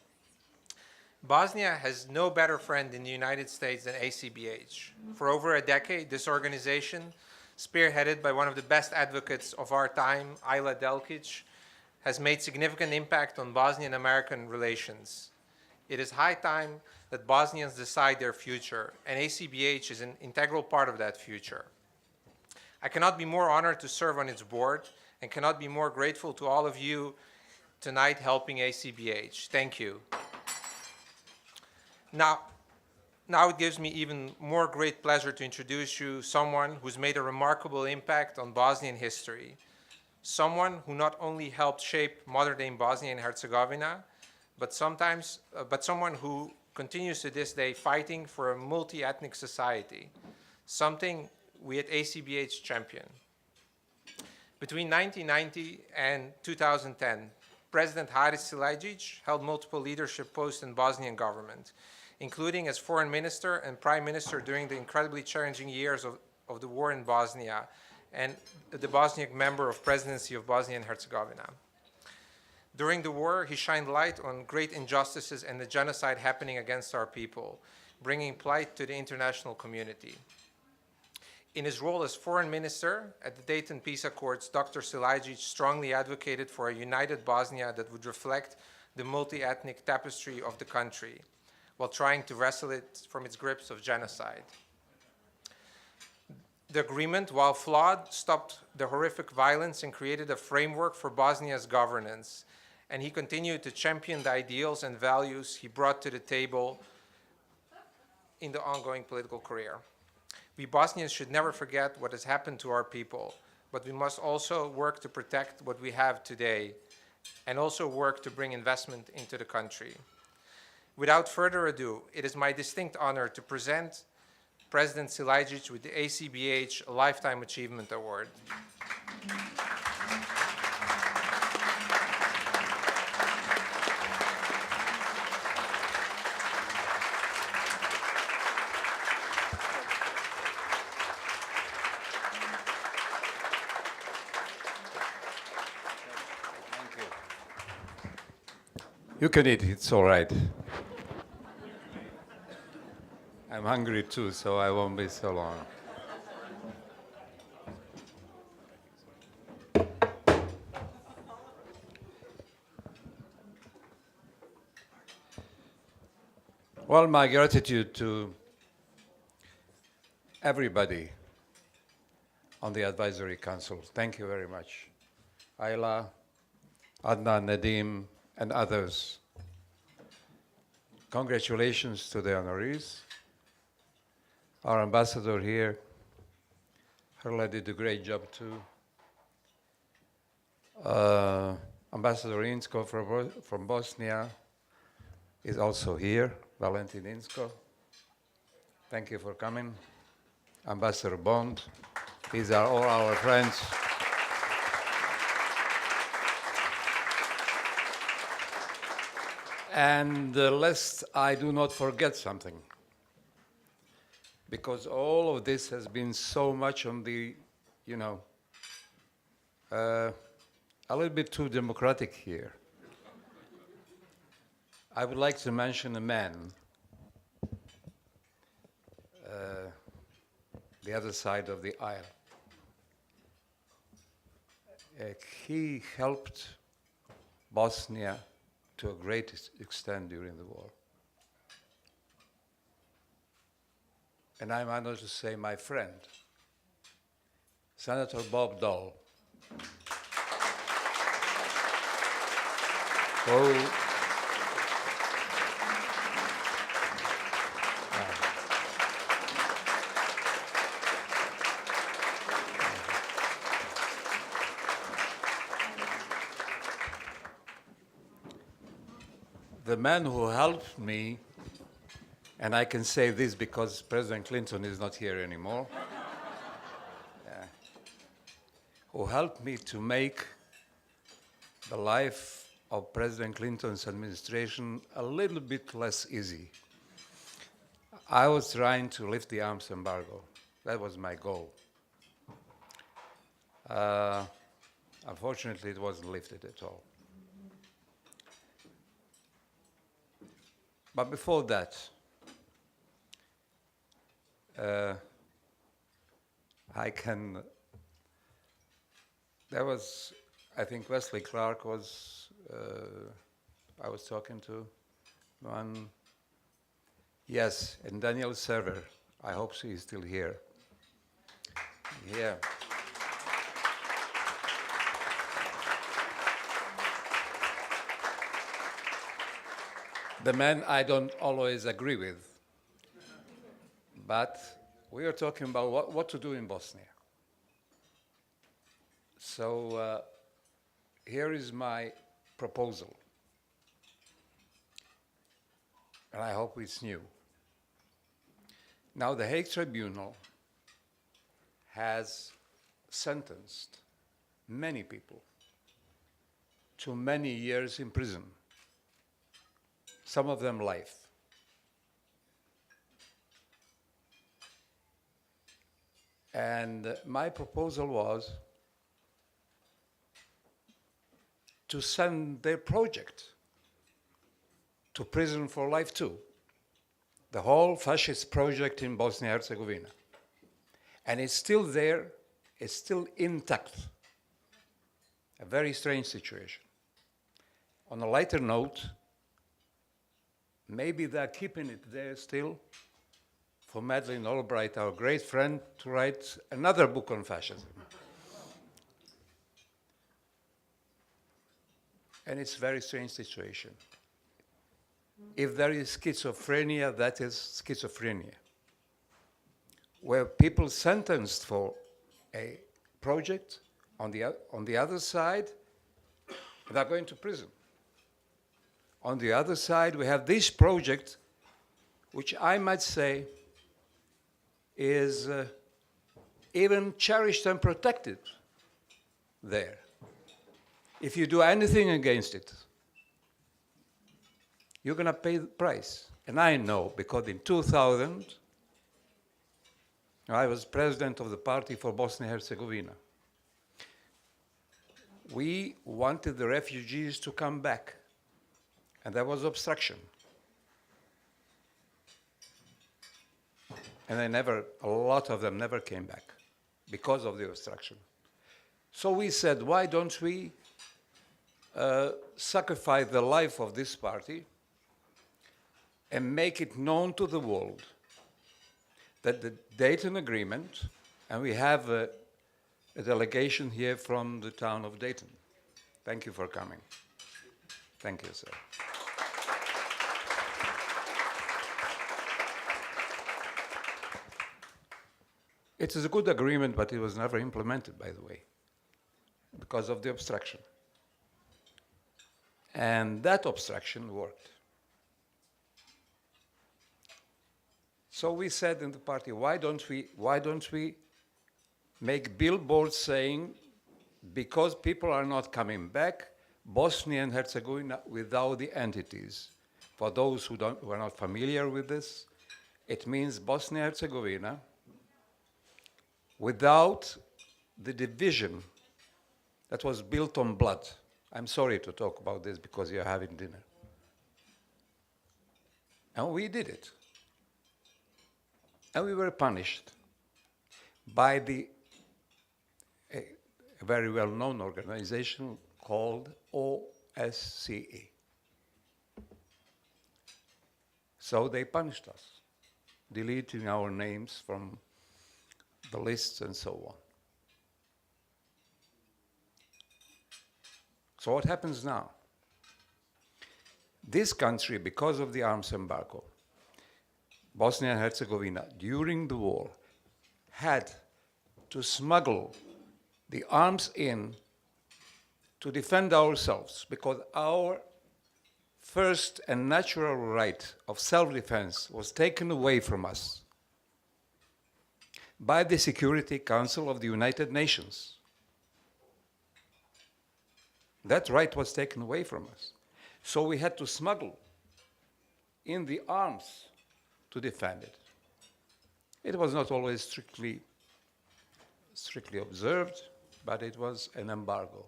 Bosnia has no better friend in the United States than ACBH. For over a decade, this organization, spearheaded by one of the best advocates of our time, Ajla Delkic, has made significant impact on Bosnian American relations. It is high time that Bosnians decide their future, and ACBH is an integral part of that future. I cannot be more honored to serve on its board, and cannot be more grateful to all of you tonight helping ACBH. Thank you. Now it gives me even more great pleasure to introduce you someone who's made a remarkable impact on Bosnian history. Someone who not only helped shape modern-day Bosnia and Herzegovina, but someone who continues to this day fighting for a multi-ethnic society, something we at ACBH champion. Between 1990 and 2010, President Haris Silajdžić held multiple leadership posts in Bosnian government, including as foreign minister and prime minister during the incredibly challenging years of the war in Bosnia, and the Bosniak member of presidency of Bosnia and Herzegovina. During the war, he shined light on great injustices and the genocide happening against our people, bringing plight to the international community. In his role as foreign minister at the Dayton Peace Accords, Dr. Silajdžić strongly advocated for a united Bosnia that would reflect the multi-ethnic tapestry of the country, while trying to wrestle it from its grips of genocide. The agreement, while flawed, stopped the horrific violence and created a framework for Bosnia's governance, and he continued to champion the ideals and values he brought to the table in the ongoing political career. We Bosnians should never forget what has happened to our people, but we must also work to protect what we have today, and also work to bring investment into the country. Without further ado, it is my distinct honor to present President Silajdžić with the ACBH Lifetime Achievement Award.
You can eat, it's all right. I'm hungry too, so I won't be so long. Well, my gratitude to everybody on the Advisory Council. Thank you very much. Ajla, Adnan, Nadim, and others. Congratulations to the honorees. Our ambassador here, Hrla did a great job too. Ambassador Insko from Bosnia is also here, Valentin Insko. Thank you for coming. Ambassador Bond. These are all our friends. And lest I do not forget something, because all of this has been so much on the, a little bit too democratic here. I would like to mention a man, the other side of the aisle. He helped Bosnia to a great extent during the war. And I'm honored to say my friend, Senator Bob Dole, who the man who helped me, and I can say this because President Clinton is not here anymore, who helped me to make the life of President Clinton's administration a little bit less easy. I was trying to lift the arms embargo. That was my goal. Unfortunately, it wasn't lifted at all. But before that, there was, I think Wesley Clark was, I was talking to one, yes, and Daniel Server. I hope she is still here. Yeah. The man I don't always agree with, but we are talking about what to do in Bosnia. So here is my proposal, and I hope it's new. Now, the Hague Tribunal has sentenced many people to many years in prison. Some of them life. And my proposal was to send their project to prison for life too. The whole fascist project in Bosnia and Herzegovina. And it's still there, it's still intact. A very strange situation. On a lighter note, maybe they're keeping it there still for Madeleine Albright, our great friend, to write another book on fascism. And it's a very strange situation. If there is schizophrenia, that is schizophrenia. Where people sentenced for a project, on the other side, they're going to prison. On the other side, we have this project, which I might say is even cherished and protected there. If you do anything against it, you're going to pay the price. And I know, because in 2000, I was president of the party for Bosnia and Herzegovina. We wanted the refugees to come back. And there was obstruction. And a lot of them never came back because of the obstruction. So we said, why don't we sacrifice the life of this party and make it known to the world that the Dayton Agreement, and we have a delegation here from the town of Dayton. Thank you for coming. Thank you, sir. It is a good agreement, but it was never implemented, by the way, because of the obstruction. And that obstruction worked. So we said in the party, why don't we make billboards saying, because people are not coming back, Bosnia and Herzegovina without the entities. For those who are not familiar with this, it means Bosnia and Herzegovina without the division that was built on blood. I'm sorry to talk about this because you're having dinner. And we did it. And we were punished by a very well-known organization called OSCE. So they punished us, deleting our names from the lists and so on. So what happens now? This country, because of the arms embargo, Bosnia and Herzegovina, during the war, had to smuggle the arms in to defend ourselves, because our first and natural right of self-defense was taken away from us by the Security Council of the United Nations. That right was taken away from us. So we had to smuggle in the arms to defend it. It was not always strictly observed, but it was an embargo.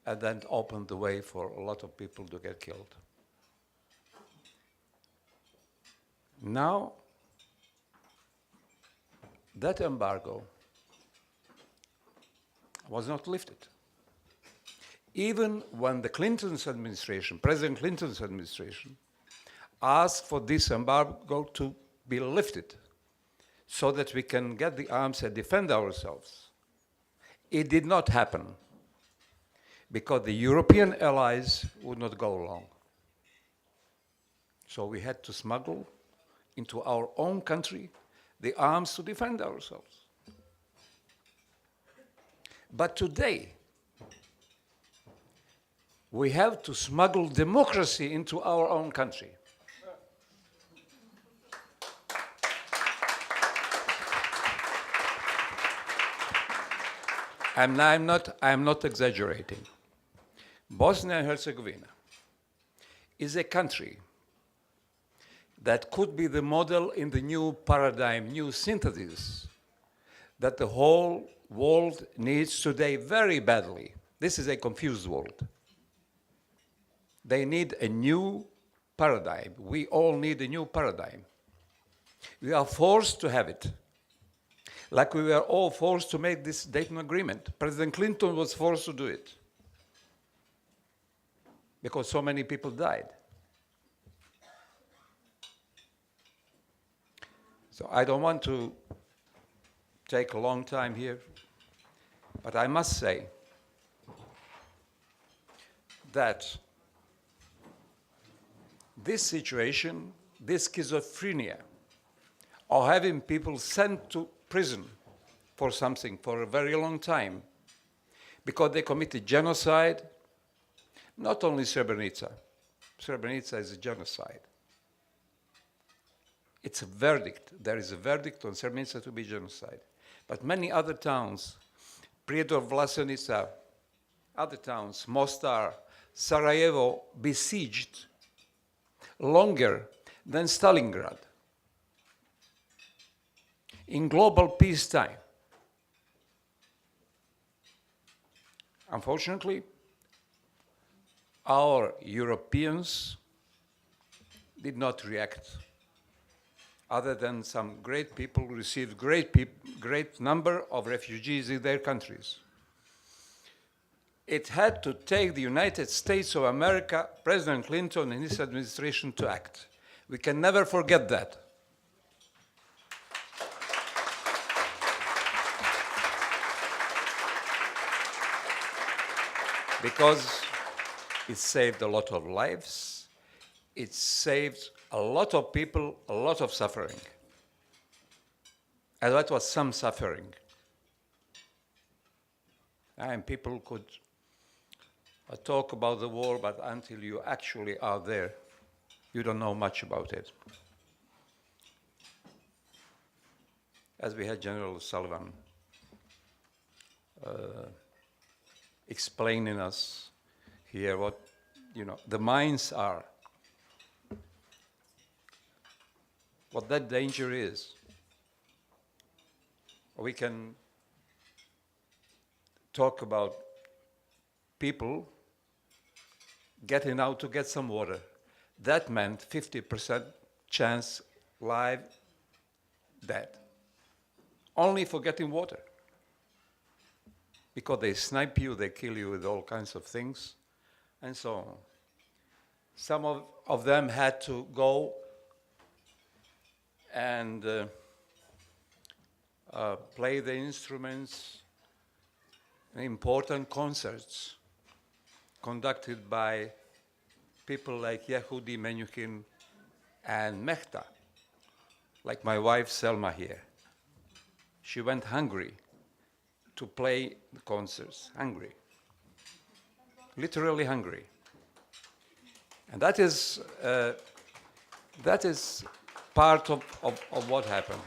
And that opened the way for a lot of people to get killed. Now, that embargo was not lifted. Even when the Clinton's administration, President Clinton's administration, asked for this embargo to be lifted so that we can get the arms and defend ourselves, it did not happen because the European allies would not go along. So we had to smuggle into our own country the arms to defend ourselves. But today, we have to smuggle democracy into our own country. And I'm not exaggerating. Bosnia and Herzegovina is a country that could be the model in the new paradigm, new synthesis that the whole world needs today very badly. This is a confused world. They need a new paradigm. We all need a new paradigm. We are forced to have it. Like we were all forced to make this Dayton Agreement. President Clinton was forced to do it because so many people died. So I don't want to take a long time here, but I must say that this situation, this schizophrenia, of having people sent to prison for something for a very long time because they committed genocide, not only Srebrenica. Srebrenica is a genocide. It's a verdict. There is a verdict on Srebrenica to be genocide. But many other towns, Prijedor, Vlasenica, other towns, Mostar, Sarajevo, besieged longer than Stalingrad in global peacetime. Unfortunately, our Europeans did not react, other than some great people received great number of refugees in their countries. It had to take the United States of America, President Clinton and his administration to act. We can never forget that. Because it saved a lot of lives, it saved a lot of people, a lot of suffering. And that was some suffering. And people could talk about the war, but until you actually are there, you don't know much about it. As we had General Sullivan explaining us here what, the mines are, what that danger is. We can talk about people getting out to get some water. That meant 50% chance live dead, only for getting water. Because they snipe you, they kill you with all kinds of things, and so on. Some of them had to go and play the instruments in important concerts conducted by people like Yehudi Menuhin and Mehta, like my wife Selma here. She went hungry to play the concerts, hungry, literally hungry. And that is part of what happened.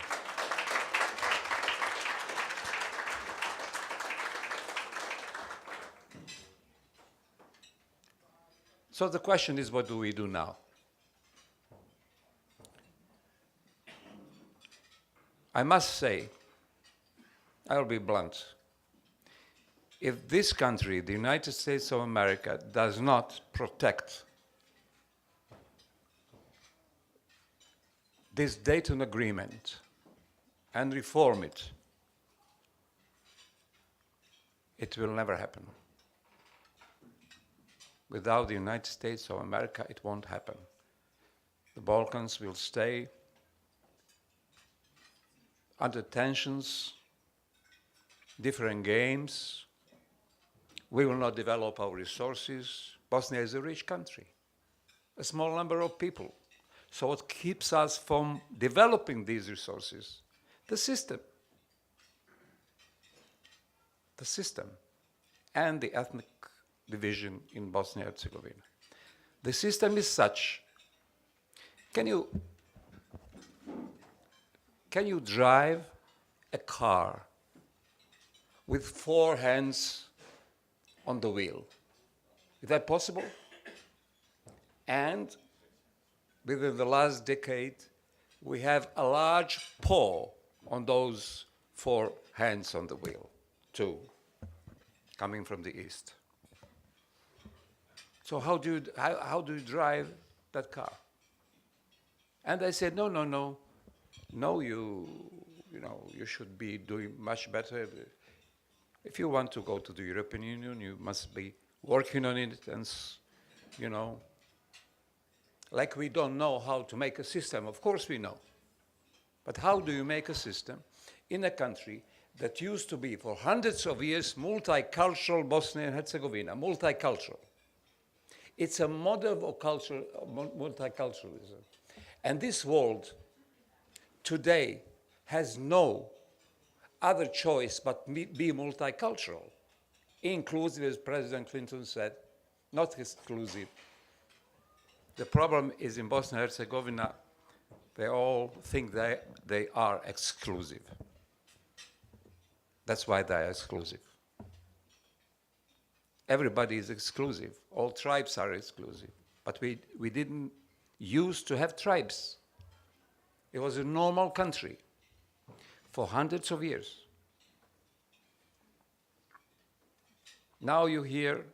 So the question is, what do we do now? I must say, I'll be blunt. If this country, the United States of America, does not protect this Dayton Agreement and reform it, it will never happen. Without the United States of America, it won't happen. The Balkans will stay under tensions, different games. We will not develop our resources. Bosnia is a rich country, a small number of people. So what keeps us from developing these resources? The system. The system and the ethnic division in Bosnia and Herzegovina. The system is such. Can you drive a car with 4 hands on the wheel? Is that possible? And within the last decade, we have a large paw on those 4 hands on the wheel, too, coming from the east. So how do you drive that car? And I said, no, you should be doing much better. If you want to go to the European Union, you must be working on it, and like we don't know how to make a system. Of course we know. But how do you make a system in a country that used to be for hundreds of years multicultural Bosnia and Herzegovina, multicultural? It's a model of multiculturalism. And this world today has no other choice but be multicultural, inclusive, as President Clinton said, not exclusive. The problem is in Bosnia and Herzegovina, they all think they are exclusive. That's why they are exclusive. Everybody is exclusive. All tribes are exclusive. But we didn't used to have tribes. It was a normal country for hundreds of years. Now you hear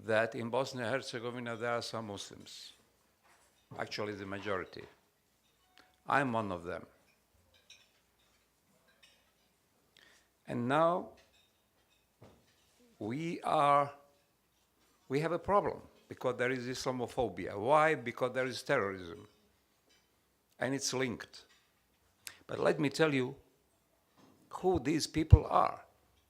that in Bosnia and Herzegovina there are some Muslims. Actually, the majority. I'm one of them. And now we have a problem because there is Islamophobia. Why? Because there is terrorism. And it's linked. But let me tell you who these people are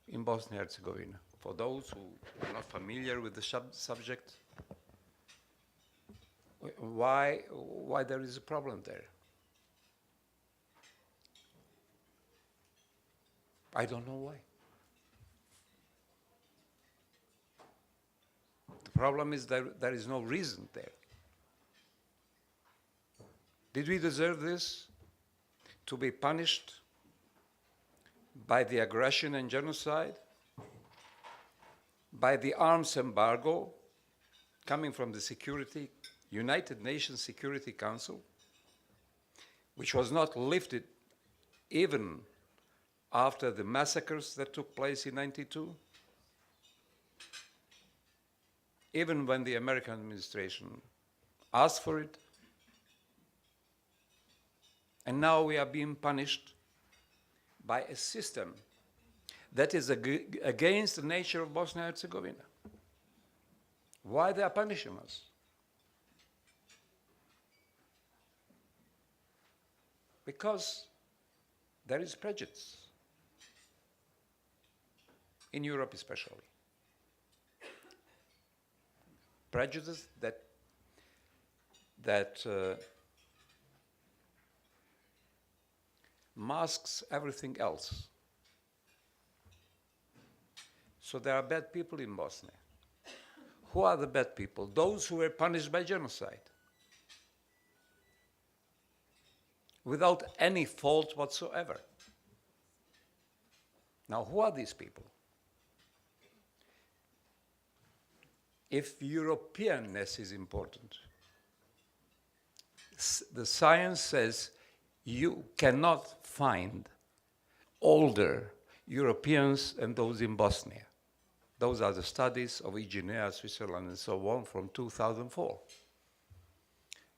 in Bosnia and Herzegovina. For those who are not familiar with the subject, why there is a problem there? I don't know why. The problem is that there is no reason there. Did we deserve this? To be punished by the aggression and genocide, by the arms embargo coming from the United Nations Security Council, which was not lifted even after the massacres that took place in '92, even when the American administration asked for it. And now we are being punished by a system that is against the nature of Bosnia and Herzegovina. Why they are punishing us? Because there is prejudice, in Europe especially. Prejudice that masks everything else. So there are bad people in Bosnia. Who are the bad people? Those who were punished by genocide, without any fault whatsoever. Now, who are these people? If Europeanness is important, the science says you cannot find older Europeans than those in Bosnia. Those are the studies of Iginea, Switzerland, and so on from 2004.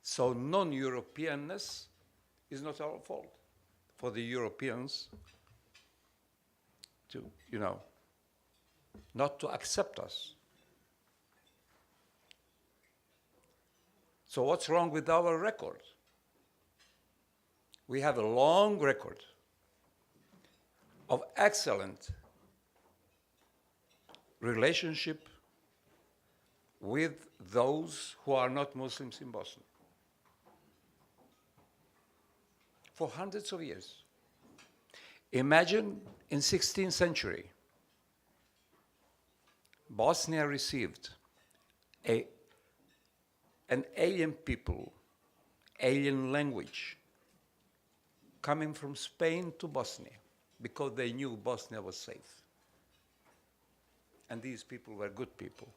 So non-Europeanness is not our fault for the Europeans to, not to accept us. So what's wrong with our record? We have a long record of excellent relationship with those who are not Muslims in Bosnia. For hundreds of years. Imagine in 16th century, Bosnia received an alien people, alien language, coming from Spain to Bosnia because they knew Bosnia was safe. And these people were good people.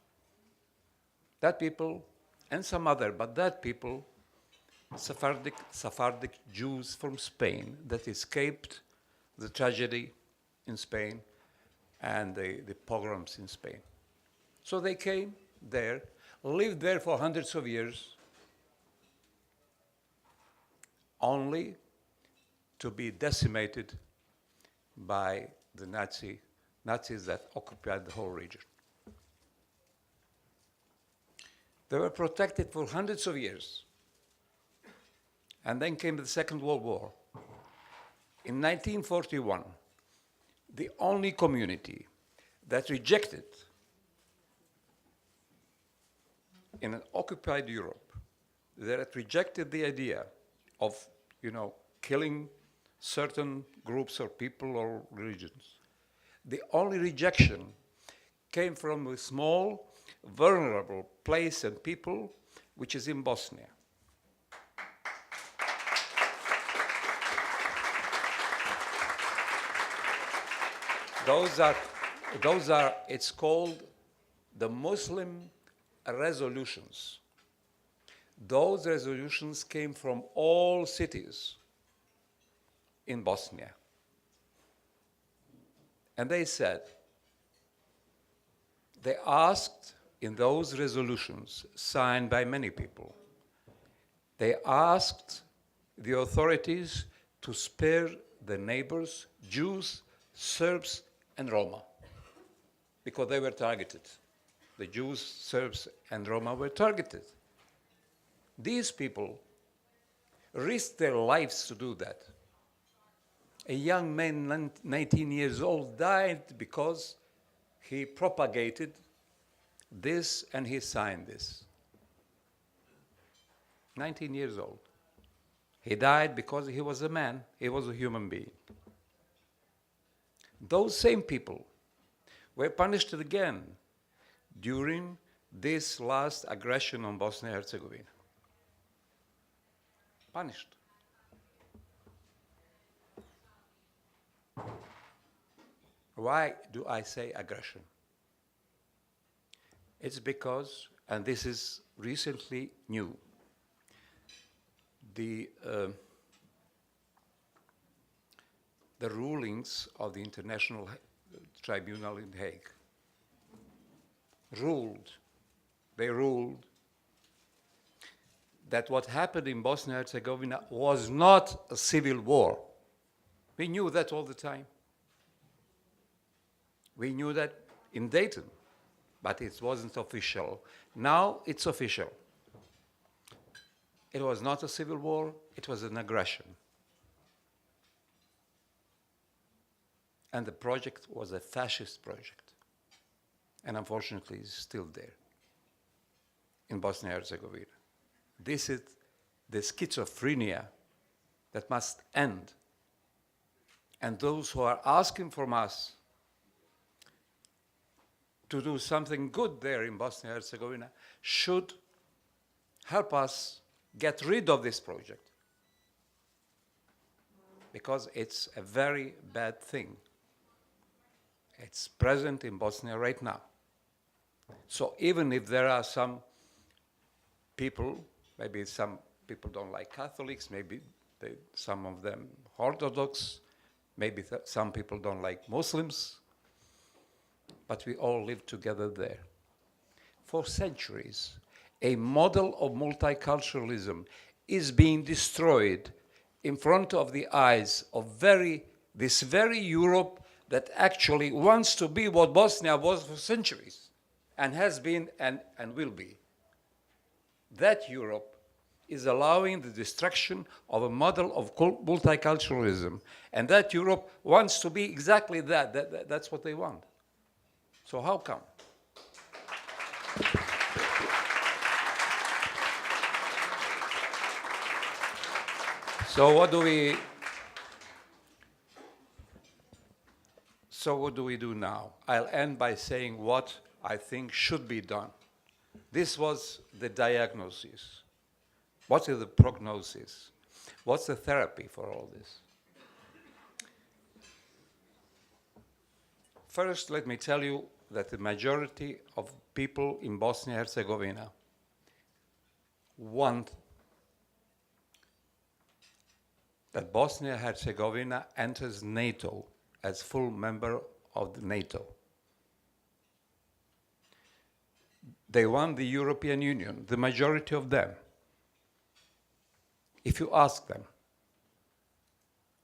That people, and some other, but that people, Sephardic Jews from Spain that escaped the tragedy in Spain and the pogroms in Spain. So they came there, lived there for hundreds of years, only to be decimated by the Nazis that occupied the whole region. They were protected for hundreds of years. And then came the Second World War. In 1941, the only community that rejected in an occupied Europe, that rejected the idea of, killing certain groups or people or religions. The only rejection came from a small, vulnerable place and people, which is in Bosnia. Those are, it's called the Muslim resolutions. Those resolutions came from all cities in Bosnia. And they said, they asked in those resolutions, signed by many people, they asked the authorities to spare the neighbors, Jews, Serbs, and Roma, because they were targeted. The Jews, Serbs, and Roma were targeted. These people risked their lives to do that. A young man, 19 years old, died because he propagated this and he signed this. 19 years old. He died because he was a man, he was a human being. Those same people were punished again during this last aggression on Bosnia and Herzegovina. Punished. Why do I say aggression? It's because, and this is recently new, the rulings of the International Tribunal in The Hague ruled that what happened in Bosnia and Herzegovina was not a civil war. We knew that all the time. We knew that in Dayton, but it wasn't official. Now it's official. It was not a civil war, it was an aggression. And the project was a fascist project. And unfortunately, it's still there in Bosnia and Herzegovina. This is the schizophrenia that must end. And those who are asking from us to do something good there in Bosnia and Herzegovina should help us get rid of this project, because it's a very bad thing. It's present in Bosnia right now. So even if there are some people, maybe some people don't like Catholics, maybe some of them Orthodox, maybe some people don't like Muslims, but we all live together there. For centuries, a model of multiculturalism is being destroyed in front of the eyes of this very Europe that actually wants to be what Bosnia was for centuries, and has been and will be. That Europe is allowing the destruction of a model of multiculturalism, and that Europe wants to be exactly that. That's what they want. So how come? So what do we do now? I'll end by saying what I think should be done. This was the diagnosis. What is the prognosis? What's the therapy for all this? First, let me tell you that the majority of people in Bosnia and Herzegovina want that Bosnia and Herzegovina enters NATO as full member of the NATO. They want the European Union, the majority of them, if you ask them.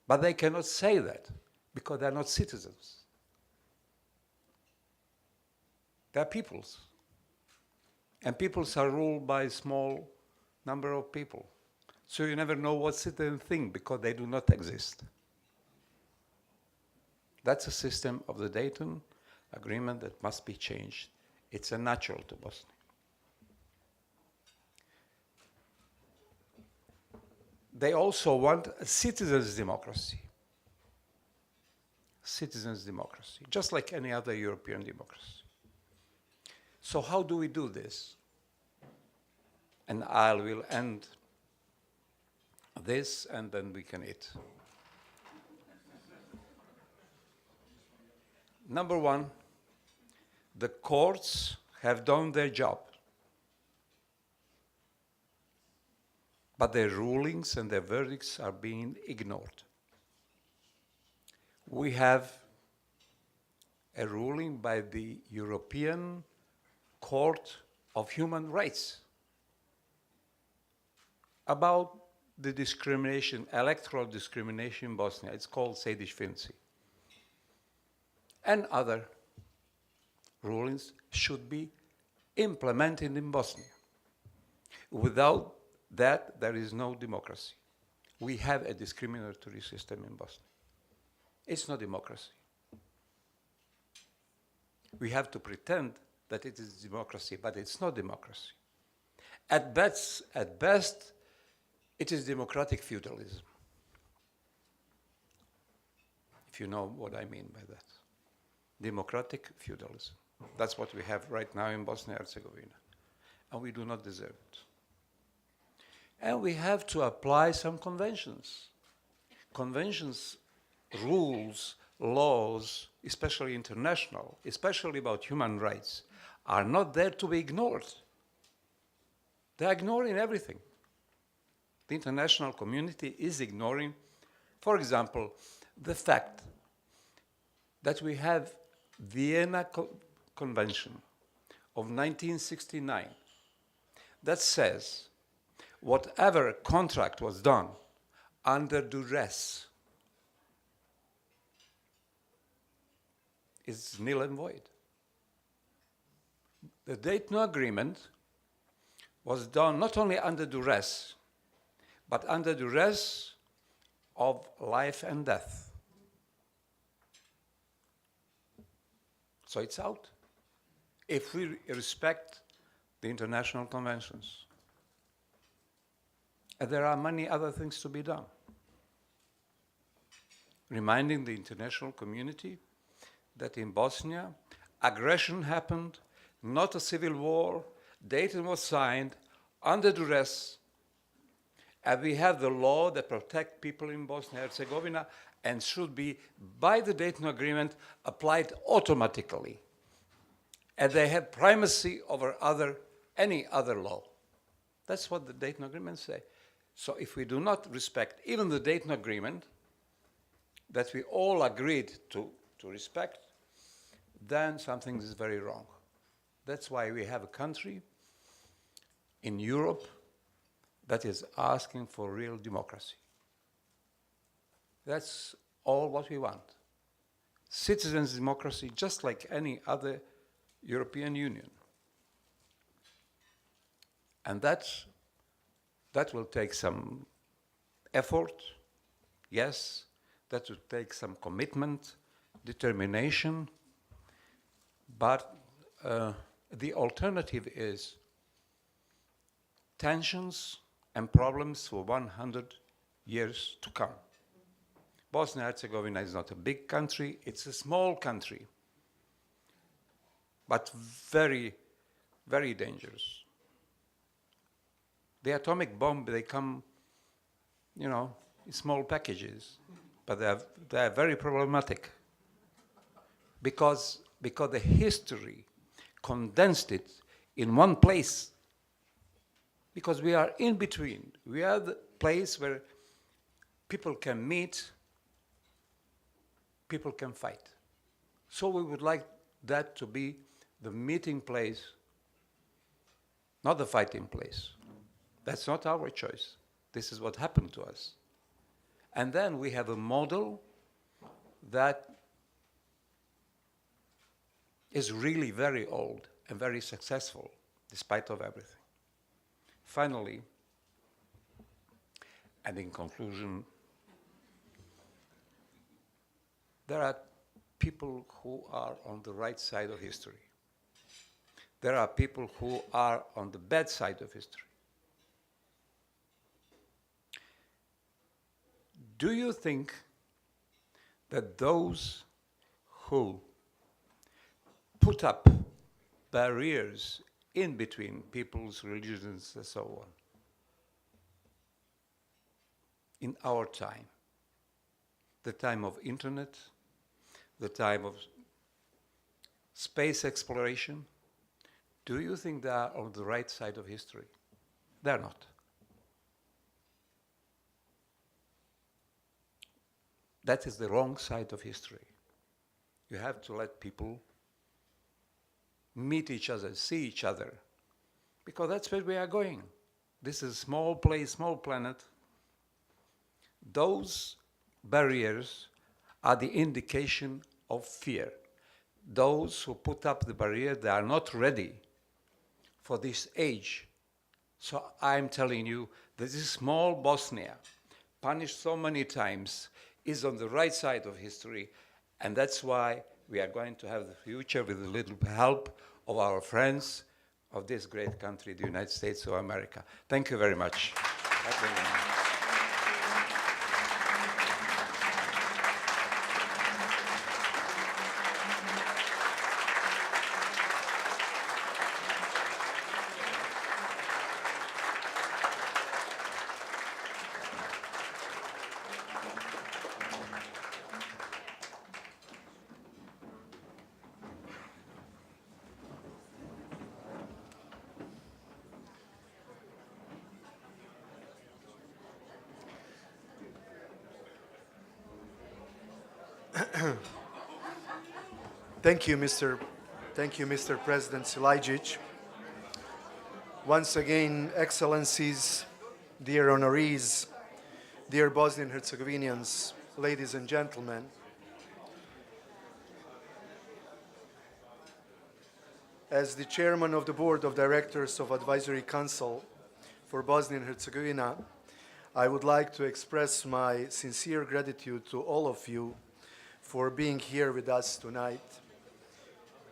But they cannot say that because they're not citizens. They're peoples. And peoples are ruled by a small number of people. So you never know what citizens think because they do not exist. That's a system of the Dayton Agreement that must be changed. It's unnatural to Bosnia. They also want a citizens' democracy. Citizens' democracy, just like any other European democracy. So how do we do this? And I will end this, and then we can eat. Number one, the courts have done their job, but their rulings and their verdicts are being ignored. We have a ruling by the European Court of Human Rights about the discrimination, electoral discrimination in Bosnia. It's called Sejdić-Finci. And other rulings should be implemented in Bosnia. Without that, there is no democracy. We have a discriminatory system in Bosnia. It's not democracy. We have to pretend that it is democracy, but it's not democracy. At best, it is democratic feudalism, if you know what I mean by that. Democratic feudalism. That's what we have right now in Bosnia and Herzegovina. And we do not deserve it. And we have to apply some conventions. Conventions, rules laws, especially international, especially about human rights, are not there to be ignored. They're ignoring everything. The international community is ignoring, for example, the fact that we have Vienna Convention of 1969 that says whatever contract was done under duress is nil and void. The Dayton Agreement was done not only under duress, but under duress of life and death. So it's out if we respect the international conventions. And there are many other things to be done. Reminding the international community that in Bosnia, aggression happened, not a civil war. Dayton was signed under duress, and we have the law that protects people in Bosnia and Herzegovina and should be, by the Dayton Agreement, applied automatically. And they have primacy over any other law. That's what the Dayton Agreement says. So if we do not respect even the Dayton Agreement, that we all agreed to respect, then something is very wrong. That's why we have a country in Europe that is asking for real democracy. That's all what we want. Citizens' democracy, just like any other European Union. And that will take some effort, yes, that will take some commitment, determination, but the alternative is tensions and problems for 100 years to come. Bosnia and Herzegovina is not a big country, it's a small country, but very, very dangerous. The atomic bomb, they come, you know, in small packages, but they are very problematic because the history condensed it in one place. Because we are in between. We are the place where people can meet, people can fight. So we would like that to be the meeting place, not the fighting place. That's not our choice. This is what happened to us. And then we have a model that is really very old and very successful, despite of everything. Finally, and in conclusion, there are people who are on the right side of history. There are people who are on the bad side of history. Do you think that those who put up barriers in between people's religions and so on, in our time, the time of internet, the time of space exploration, do you think they are on the right side of history? They're not. That is the wrong side of history. You have to let people meet each other, see each other, because that's where we are going. This is a small place, small planet. Those barriers are the indication of fear. Those who put up the barrier, they are not ready for this age. So I'm telling you that this small Bosnia, punished so many times, is on the right side of history, and that's why we are going to have the future with a little help of our friends of this great country, the United States of America. Thank you very much.
Thank you, Mr. President Silajdžić. Once again, Excellencies, dear honorees, dear Bosnian Herzegovinians, ladies and gentlemen, as the chairman of the Board of Directors of Advisory Council for Bosnia and Herzegovina, I would like to express my sincere gratitude to all of you for being here with us tonight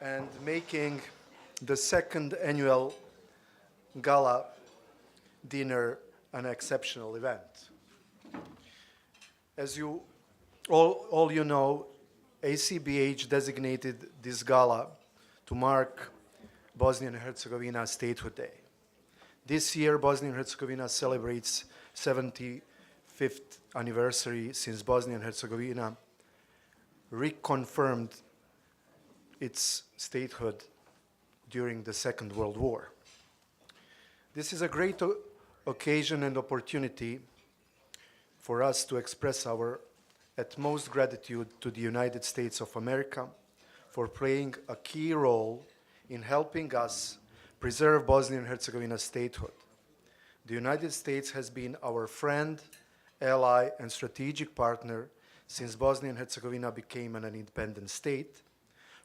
and making the second annual Gala dinner an exceptional event. As you all you know, ACBH designated this gala to mark Bosnian and Herzegovina Statehood Day. This year, Bosnia and Herzegovina celebrates 75th anniversary since Bosnia and Herzegovina reconfirmed its statehood during the Second World War. This is a great occasion and opportunity for us to express our utmost gratitude to the United States of America for playing a key role in helping us preserve Bosnia and Herzegovina's statehood. The United States has been our friend, ally, and strategic partner since Bosnia and Herzegovina became an independent state,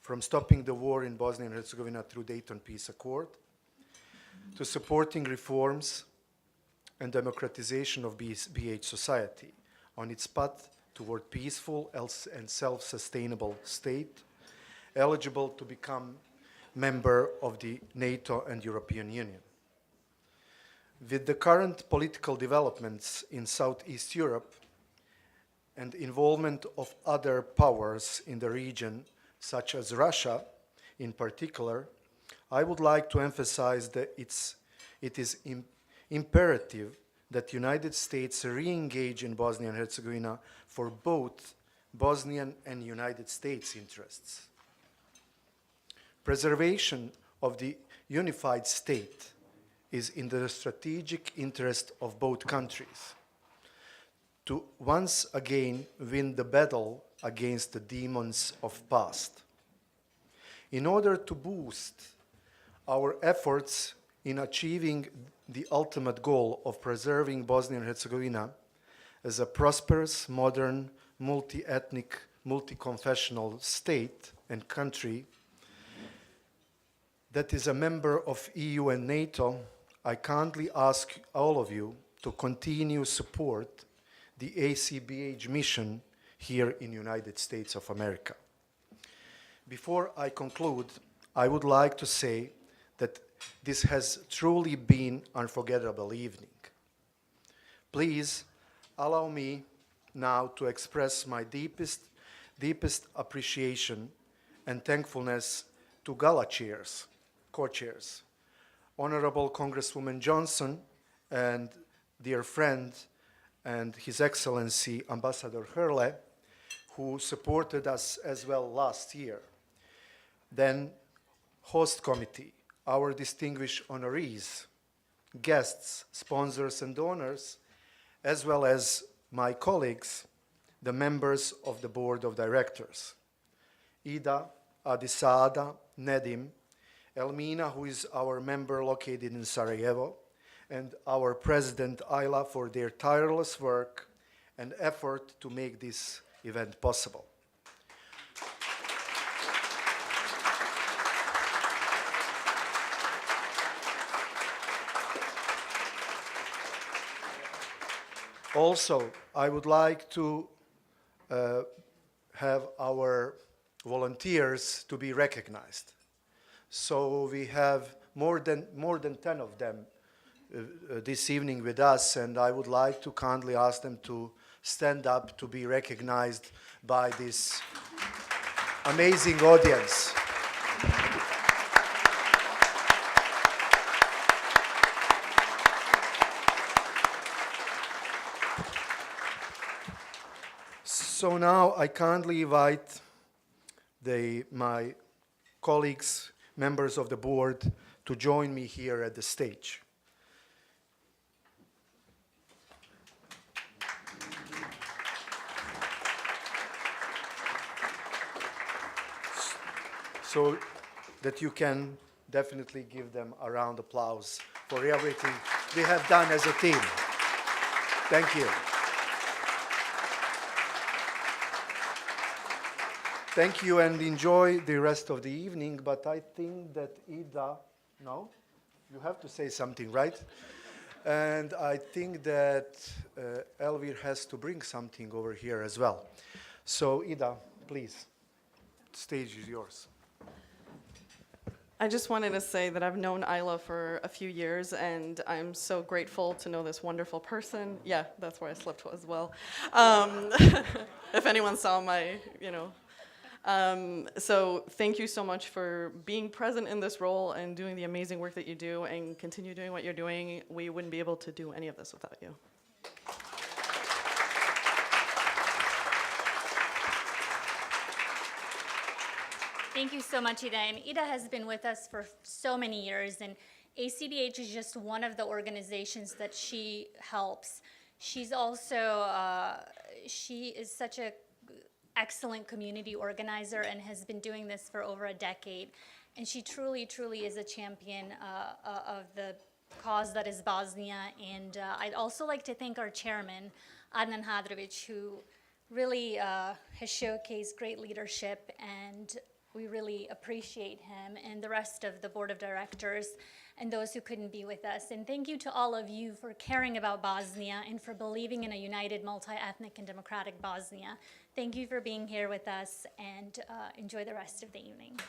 from stopping the war in Bosnia and Herzegovina through Dayton Peace Accord, to supporting reforms and democratization of BiH society on its path toward peaceful and self-sustainable state, eligible to become member of the NATO and European Union. With the current political developments in Southeast Europe and involvement of other powers in the region, such as Russia in particular, I would like to emphasize that it is imperative that the United States re-engage in Bosnia and Herzegovina for both Bosnian and United States interests. Preservation of the unified state is in the strategic interest of both countries to once again win the battle against the demons of past. In order to boost our efforts in achieving the ultimate goal of preserving Bosnia and Herzegovina as a prosperous, modern, multi-ethnic, multi-confessional state and country that is a member of EU and NATO, I kindly ask all of you to continue support the ACBH mission here in the United States of America. Before I conclude, I would like to say that this has truly been an unforgettable evening. Please allow me now to express my deepest appreciation and thankfulness to Gala co-chairs, Honorable Congresswoman Johnson and dear friend and His Excellency Ambassador Hurley, who supported us as well last year. Then host committee, our distinguished honorees, guests, sponsors, and donors, as well as my colleagues, the members of the board of directors. Ida, Adisada, Nedim, Elmina, who is our member located in Sarajevo, and our President Ajla for their tireless work and effort to make this event possible. Also, I would like to have our volunteers to be recognized. So we have more than 10 of them this evening with us, and I would like to kindly ask them to stand up to be recognized by this amazing audience. So now I kindly invite my colleagues, members of the board, to join me here at the stage. so that you can definitely give them a round of applause for everything they have done as a team. Thank you. Thank you, and enjoy the rest of the evening, but I think that Ida, no? You have to say something, right? And I think that Elvir has to bring something over here as well. So Ida, please, the stage is yours.
I just wanted to say that I've known Ajla for a few years, and I'm so grateful to know this wonderful person. Yeah, that's where I slipped as well. If anyone saw my, So thank you so much for being present in this role and doing the amazing work that you do, and continue doing what you're doing. We wouldn't be able to do any of this without you.
Thank you so much, Ida. And Ida has been with us for so many years, and ACBH is just one of the organizations that she helps. She's also, she is such an excellent community organizer and has been doing this for over a decade. And she truly, truly is a champion of the cause that is Bosnia. And I'd also like to thank our chairman, Adnan Hadrovic, who really has showcased great leadership, and we really appreciate him, and the rest of the board of directors and those who couldn't be with us. And thank you to all of you for caring about Bosnia and for believing in a united, multi-ethnic, and democratic Bosnia. Thank you for being here with us, and enjoy the rest of the evening.